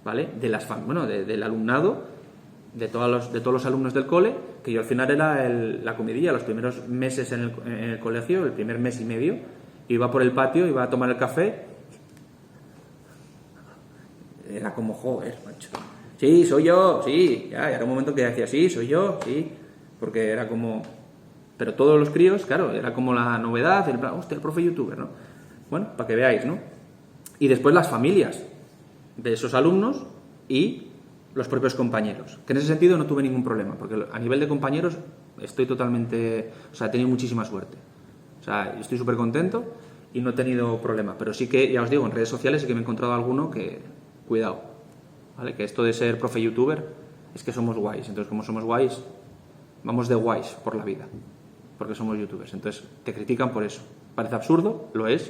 ¿vale? Del alumnado, de todos los alumnos del cole, que yo al final era la comidilla. Los primeros meses en el colegio, el primer mes y medio, iba por el patio, iba a tomar el café. Era como, joder, macho. Sí, soy yo, sí. Ya era un momento que decía, sí, soy yo, sí. Porque era como... Pero todos los críos, claro, era como la novedad, hostia, el profe youtuber, ¿no? Bueno, para que veáis, ¿no? Y después las familias de esos alumnos y los propios compañeros. Que en ese sentido no tuve ningún problema, porque a nivel de compañeros estoy totalmente... O sea, he tenido muchísima suerte. O sea, estoy súper contento y no he tenido problema. Pero sí que, ya os digo, en redes sociales sí que me he encontrado alguno que... Cuidado, ¿vale? Que esto de ser profe youtuber es que somos guays. Entonces, como somos guays, vamos de guays por la vida, porque somos youtubers. Entonces, te critican por eso. Parece absurdo, lo es,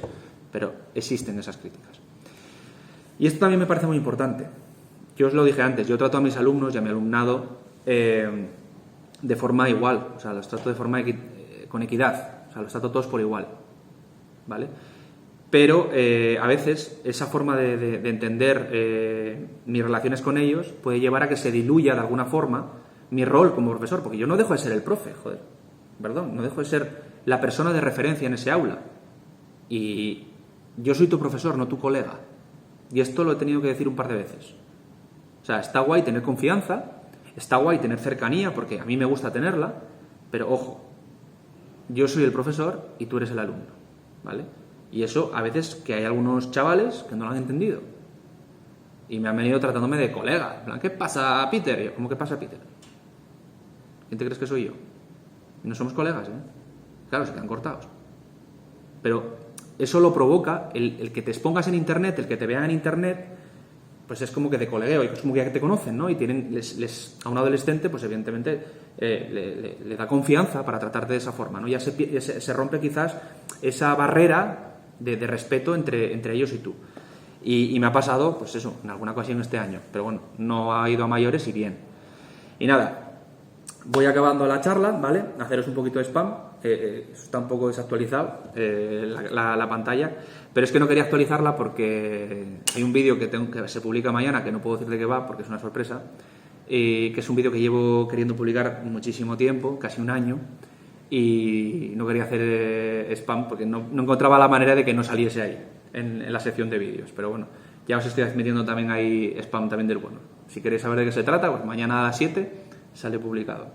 pero existen esas críticas. Y esto también me parece muy importante. Yo os lo dije antes, yo trato a mis alumnos y a mi alumnado de forma igual. O sea, los trato de forma con equidad. O sea, los trato todos por igual, ¿vale? Pero a veces esa forma de entender mis relaciones con ellos puede llevar a que se diluya de alguna forma mi rol como profesor, porque yo no dejo de ser el profe, joder, perdón, no dejo de ser la persona de referencia en ese aula. Y yo soy tu profesor, no tu colega. Y esto lo he tenido que decir un par de veces. O sea, está guay tener confianza, está guay tener cercanía, porque a mí me gusta tenerla, pero ojo, yo soy el profesor y tú eres el alumno, ¿vale? Y eso, a veces, que hay algunos chavales que no lo han entendido. Y me han venido tratándome de colega. En plan, ¿qué pasa, Peter? Y yo, ¿cómo que pasa, Peter? ¿Quién te crees que soy yo? No somos colegas, ¿eh? Claro, se quedan cortados. Pero eso lo provoca el que te expongas en Internet, el que te vean en Internet, pues es como que de colegueo, y es como que ya te conocen, ¿no? Y a un adolescente, pues evidentemente le da confianza para tratarte de esa forma, ¿no? Ya se rompe quizás esa barrera de respeto entre ellos y tú. Y me ha pasado, pues eso, en alguna ocasión este año. Pero bueno, no ha ido a mayores y bien. Y nada, voy acabando la charla, ¿vale? Haceros un poquito de spam. Está un poco desactualizado la pantalla. Pero es que no quería actualizarla porque hay un vídeo que se publica mañana, que no puedo decir de qué va porque es una sorpresa. Que es un vídeo que llevo queriendo publicar muchísimo tiempo, casi un año. Y no quería hacer spam porque no encontraba la manera de que no saliese ahí, en la sección de vídeos. Pero bueno, ya os estoy metiendo también ahí spam también del bueno. Si queréis saber de qué se trata, pues mañana a las 7 sale publicado.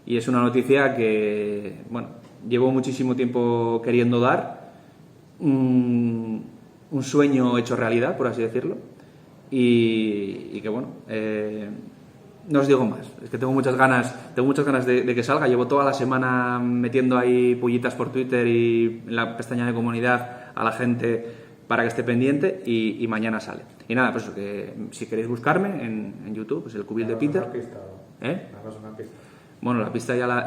Y es una noticia que, bueno, llevo muchísimo tiempo queriendo dar. Un sueño hecho realidad, por así decirlo. Y que, bueno... no os digo más, es que tengo muchas ganas de que salga. Llevo toda la semana metiendo ahí pullitas por Twitter y en la pestaña de comunidad a la gente para que esté pendiente y mañana sale. Y nada, pues que si queréis buscarme en YouTube, pues el cubil de Peter. Una pista. Bueno, la pista ya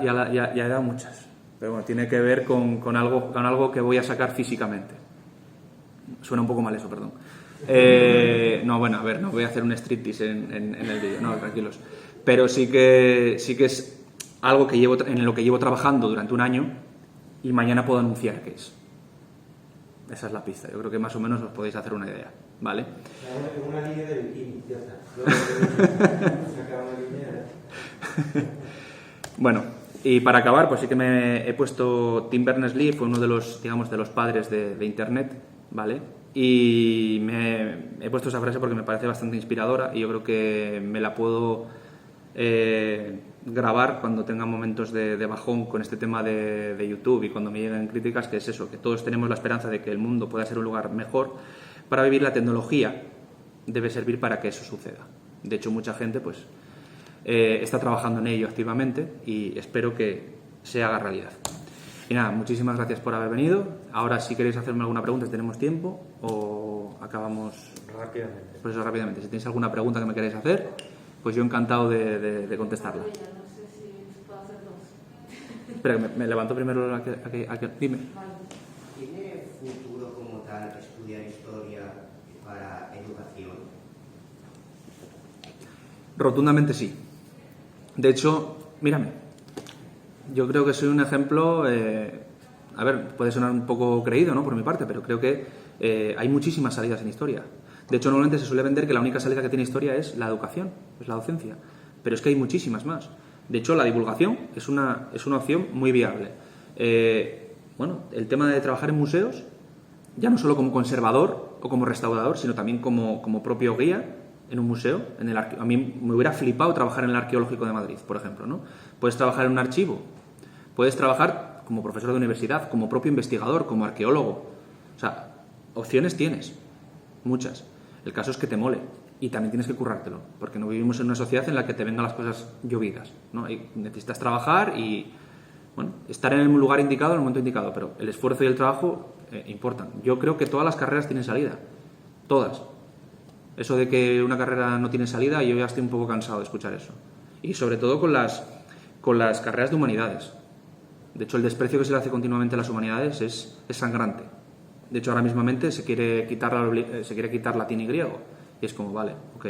he dado muchas, pero bueno, tiene que ver con algo que voy a sacar físicamente. Suena un poco mal eso, perdón. No, bueno, a ver, no voy a hacer un striptease en el vídeo, no, tranquilos. Pero sí que es algo que en lo que llevo trabajando durante un año y mañana puedo anunciar qué es. Esa es la pista. Yo creo que más o menos os podéis hacer una idea, ¿vale? Una línea de bikini, ya está. Bueno, y para acabar, pues sí que me he puesto Tim Berners-Lee, fue uno de los, digamos, de los padres de Internet, ¿vale? Y me he puesto esa frase porque me parece bastante inspiradora y yo creo que me la puedo grabar cuando tenga momentos de bajón con este tema de YouTube y cuando me lleguen críticas, que es eso, que todos tenemos la esperanza de que el mundo pueda ser un lugar mejor para vivir. La tecnología debe servir para que eso suceda. De hecho, mucha gente pues está trabajando en ello activamente y espero que se haga realidad. Y nada, muchísimas gracias por haber venido. Ahora, si queréis hacerme alguna pregunta, si tenemos tiempo, o acabamos rápidamente. Pues eso, rápidamente. Si tenéis alguna pregunta que me queréis hacer, pues yo encantado de contestarla. No sé si puedo hacer dos. Espera, que me levanto primero a que dime. ¿Tiene futuro como tal estudiar historia para educación? Rotundamente sí. De hecho, mírame, yo creo que soy un ejemplo, a ver, puede sonar un poco creído, ¿no?, por mi parte, pero creo que hay muchísimas salidas en historia. De hecho, normalmente se suele vender que la única salida que tiene historia es la educación, es la docencia, pero es que hay muchísimas más. De hecho, la divulgación es una opción muy viable. Bueno, el tema de trabajar en museos, ya no solo como conservador o como restaurador, sino también como propio guía en un museo. A mí me hubiera flipado trabajar en el Arqueológico de Madrid, por ejemplo, ¿no? Puedes trabajar en un archivo, puedes trabajar como profesor de universidad, como propio investigador, como arqueólogo. O sea, opciones tienes, muchas. El caso es que te mole y también tienes que currártelo, porque no vivimos en una sociedad en la que te vengan las cosas llovidas, ¿no? Necesitas trabajar y, bueno, estar en el lugar indicado en el momento indicado, pero el esfuerzo y el trabajo importan. Yo creo que todas las carreras tienen salida, todas. Eso de que una carrera no tiene salida, yo ya estoy un poco cansado de escuchar eso. Y sobre todo con las carreras de humanidades. De hecho, el desprecio que se le hace continuamente a las humanidades es sangrante. De hecho, ahora mismamente se quiere quitar latín y griego. Y es como, vale, ok,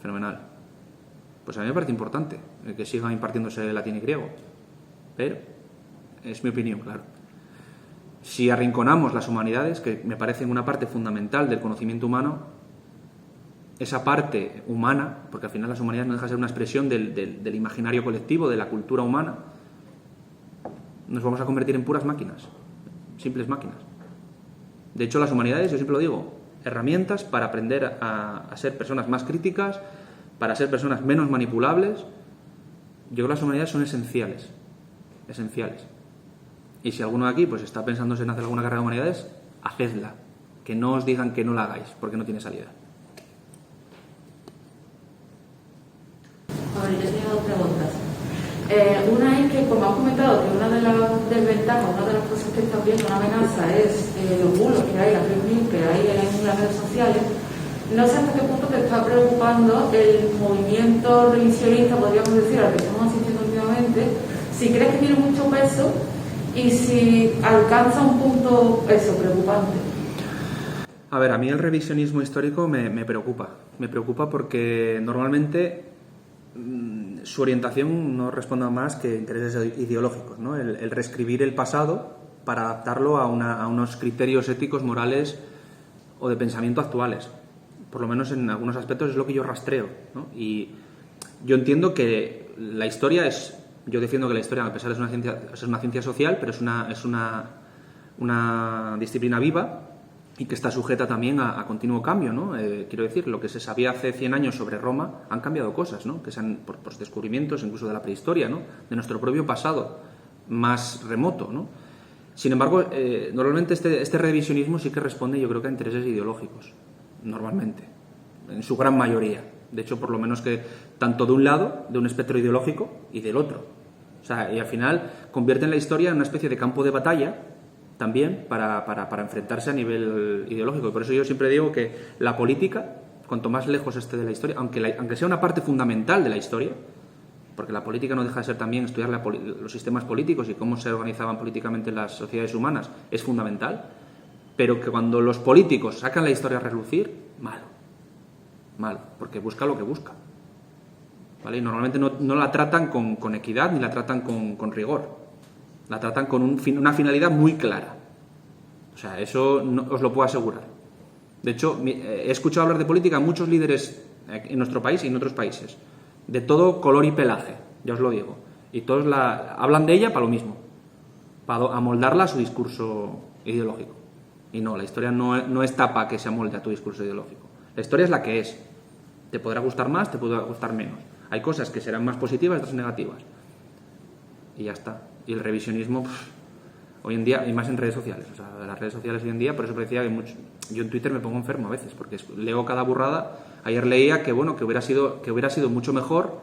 fenomenal. Pues a mí me parece importante que siga impartiéndose latín y griego. Pero es mi opinión, claro. Si arrinconamos las humanidades, que me parecen una parte fundamental del conocimiento humano, esa parte humana, porque al final las humanidades no dejan de ser una expresión del imaginario colectivo, de la cultura humana, nos vamos a convertir en puras máquinas, simples máquinas. De hecho, las humanidades, yo siempre lo digo, herramientas para aprender a ser personas más críticas, para ser personas menos manipulables. Yo creo que las humanidades son esenciales. Y si alguno de aquí pues está pensando en hacer alguna carrera de humanidades, hacedla. Que no os digan que no la hagáis, porque no tiene salida. A ver, yo tengo dos preguntas. Una es que, como has comentado, que una de las desventajas, una de las cosas que está viendo, una amenaza, es los bulos que hay, las fake news que hay en las redes sociales. No sé hasta qué punto te está preocupando el movimiento revisionista, podríamos decir, al que estamos asistiendo últimamente, si crees que tiene mucho peso y si alcanza un punto, preocupante. A ver, a mí el revisionismo histórico me preocupa. Me preocupa porque normalmente su orientación no responde más que intereses ideológicos, ¿no? El reescribir el pasado para adaptarlo a unos criterios éticos, morales o de pensamiento actuales. Por lo menos en algunos aspectos es lo que yo rastreo, ¿no? Y yo entiendo que la historia yo defiendo que la historia, a pesar de es una ciencia social, pero es una disciplina viva y que está sujeta también a continuo cambio, ¿no? Quiero decir, lo que se sabía hace 100 años sobre Roma han cambiado cosas, ¿no? Que sean por descubrimientos incluso de la prehistoria, ¿no? De nuestro propio pasado más remoto, ¿no? Sin embargo, normalmente este revisionismo sí que responde, yo creo, que a intereses ideológicos, normalmente, en su gran mayoría. De hecho, por lo menos que tanto de un lado, de un espectro ideológico, y del otro. O sea, y al final convierten la historia en una especie de campo de batalla también para enfrentarse a nivel ideológico. Y por eso yo siempre digo que la política, cuanto más lejos esté de la historia, aunque sea una parte fundamental de la historia, porque la política no deja de ser también estudiar los sistemas políticos y cómo se organizaban políticamente las sociedades humanas, es fundamental, Pero que cuando los políticos sacan la historia a relucir, malo, porque busca lo que busca. ¿Vale? Y normalmente no la tratan con equidad ni la tratan con rigor. La tratan con una finalidad muy clara. O sea, eso os lo puedo asegurar. De hecho, he escuchado hablar de política a muchos líderes en nuestro país y en otros países, de todo color y pelaje, ya os lo digo. Y todos hablan de ella para lo mismo, para amoldarla a su discurso ideológico. Y no, la historia no está para que se amolde a tu discurso ideológico. La historia es la que es. Te podrá gustar más, te podrá gustar menos. Hay cosas que serán más positivas, otras negativas. Y ya está. Y el revisionismo, hoy en día, y más en redes sociales. O sea, las redes sociales hoy en día, por eso decía que yo en Twitter me pongo enfermo a veces, porque leo cada burrada. Ayer leía que hubiera sido mucho mejor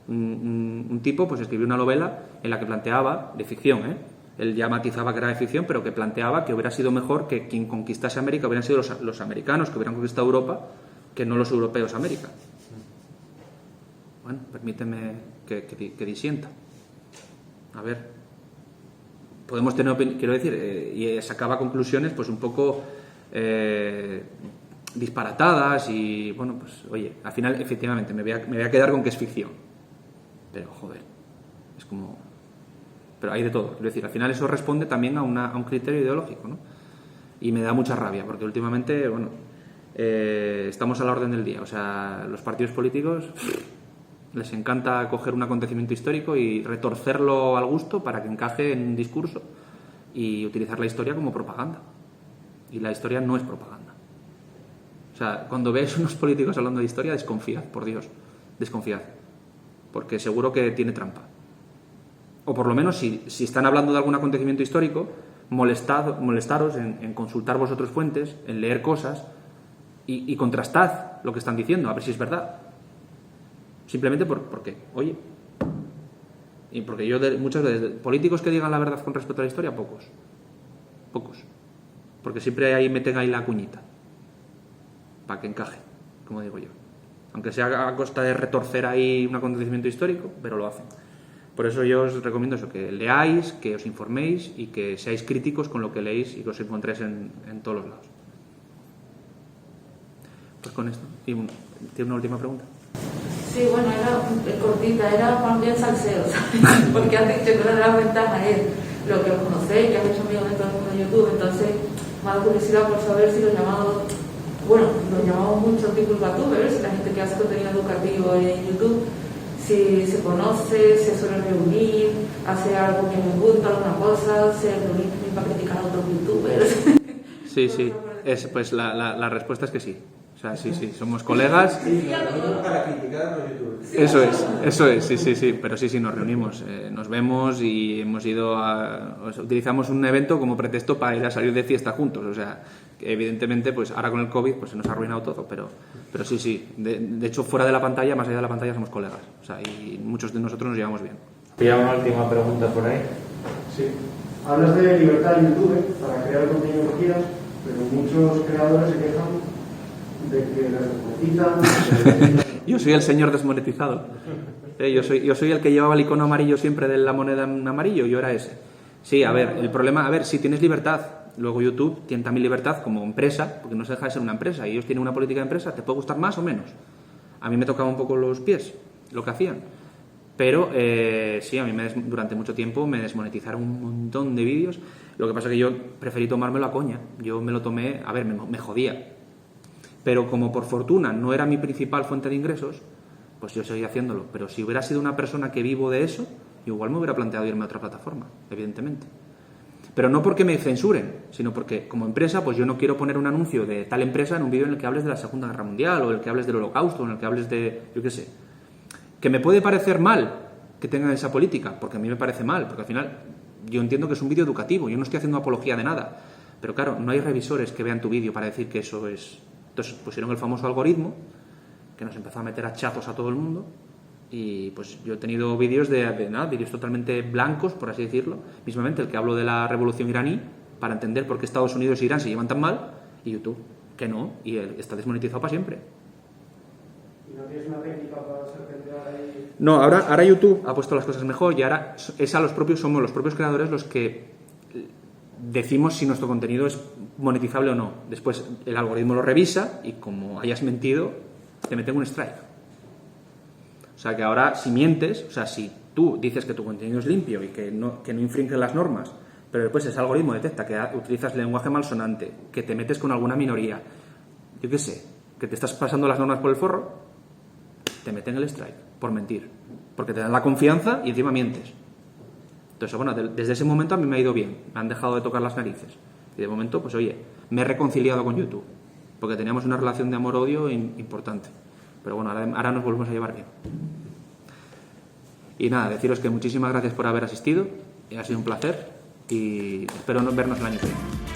un tipo pues escribió una novela en la que planteaba, de ficción, él ya matizaba que era de ficción, pero que planteaba que hubiera sido mejor que quien conquistase América hubieran sido los americanos que hubieran conquistado Europa, que no los europeos América. Bueno, permíteme que disienta. A ver, podemos tener quiero decir, y sacaba conclusiones pues un poco disparatadas y bueno, pues oye, al final efectivamente me voy a quedar con que es ficción. Pero joder, es como... Pero hay de todo, quiero decir, al final eso responde también a un criterio ideológico, ¿no? Y me da mucha rabia, porque últimamente, bueno, estamos a la orden del día. O sea, los partidos políticos les encanta coger un acontecimiento histórico y retorcerlo al gusto para que encaje en un discurso y utilizar la historia como propaganda. Y la historia no es propaganda. O sea, cuando veis unos políticos hablando de historia, desconfiad, por Dios, desconfiad. Porque seguro que tiene trampa. O por lo menos, si están hablando de algún acontecimiento histórico, molestaros en consultar vosotros fuentes, en leer cosas y contrastad lo que están diciendo, a ver si es verdad. Simplemente porque, oye, y porque yo muchas veces, políticos que digan la verdad con respecto a la historia, pocos. Porque siempre meten ahí la cuñita, para que encaje, como digo yo. Aunque sea a costa de retorcer ahí un acontecimiento histórico, pero lo hacen. Por eso yo os recomiendo eso, que leáis, que os informéis y que seáis críticos con lo que leéis y que os encontréis en todos los lados. Pues con esto. ¿Tiene una última pregunta? Sí, bueno, era cortita, era más bien salseo, ¿sabes? Porque has dicho que una de las ventajas es lo que os conocéis, que has hecho amigos dentro del mundo de YouTube, entonces me ha dado curiosidad por saber si los llamamos muchos divulgatubers, la gente que hace contenido educativo en YouTube, si se conoce, se suele reunir, hace algo que les gusta, alguna cosa, se reúne para criticar a otros youtubers. Sí, pues la respuesta es que sí. O sea, sí, somos colegas. Sí, nos reunimos para criticar a los youtubers. Eso es, sí, pero sí, nos reunimos, nos vemos y hemos ido utilizamos un evento como pretexto para ir a salir de fiesta juntos, o sea, que evidentemente, pues ahora con el COVID pues se nos ha arruinado todo, pero sí, de hecho fuera de la pantalla, más allá de la pantalla somos colegas, o sea, y muchos de nosotros nos llevamos bien. ¿Había una última pregunta por ahí? Sí. Hablas de libertad en YouTube para crear el contenido que quieras, pero muchos creadores se quejan de que las desmonetizan. Yo soy el señor desmonetizado. Yo soy el que llevaba el icono amarillo siempre de la moneda en amarillo, yo era ese. Sí, a ver, el problema, si tienes libertad, luego YouTube tiene también libertad como empresa, porque no se deja de ser una empresa, y ellos tienen una política de empresa, te puede gustar más o menos. A mí me tocaba un poco los pies lo que hacían. Pero sí, a mí durante mucho tiempo me desmonetizaron un montón de vídeos. Lo que pasa es que yo preferí tomármelo a coña. Yo me lo tomé, me jodía. Pero como por fortuna no era mi principal fuente de ingresos, pues yo seguía haciéndolo. Pero si hubiera sido una persona que vivo de eso, igual me hubiera planteado irme a otra plataforma, evidentemente. Pero no porque me censuren, sino porque como empresa, pues yo no quiero poner un anuncio de tal empresa en un vídeo en el que hables de la Segunda Guerra Mundial, o en el que hables del Holocausto, o en el que hables de, yo qué sé. Que me puede parecer mal que tengan esa política, porque a mí me parece mal, porque al final yo entiendo que es un vídeo educativo, yo no estoy haciendo apología de nada. Pero claro, no hay revisores que vean tu vídeo para decir que eso es... Entonces pusieron el famoso algoritmo que nos empezó a meter hachazos a todo el mundo y pues yo he tenido vídeos vídeos totalmente blancos, por así decirlo, mismamente el que hablo de la revolución iraní para entender por qué Estados Unidos e Irán se llevan tan mal, y YouTube que no, y está desmonetizado para siempre. ¿Y no tienes una técnica para serpentear ahí? No, ahora YouTube ha puesto las cosas mejor y ahora somos los propios creadores los que decimos si nuestro contenido es monetizable o no. Después el algoritmo lo revisa y como hayas mentido, te meten un strike. O sea que ahora si mientes, o sea, si tú dices que tu contenido es limpio y que no infringe las normas, pero después ese algoritmo detecta que utilizas lenguaje malsonante, que te metes con alguna minoría, yo qué sé, que te estás pasando las normas por el forro, te meten el strike por mentir. Porque te dan la confianza y encima mientes. Entonces, bueno, desde ese momento a mí me ha ido bien. Me han dejado de tocar las narices. Y de momento, pues oye, me he reconciliado con YouTube. Porque teníamos una relación de amor-odio importante. Pero bueno, ahora nos volvemos a llevar bien. Y nada, deciros que muchísimas gracias por haber asistido. Ha sido un placer. Y espero vernos el año que viene.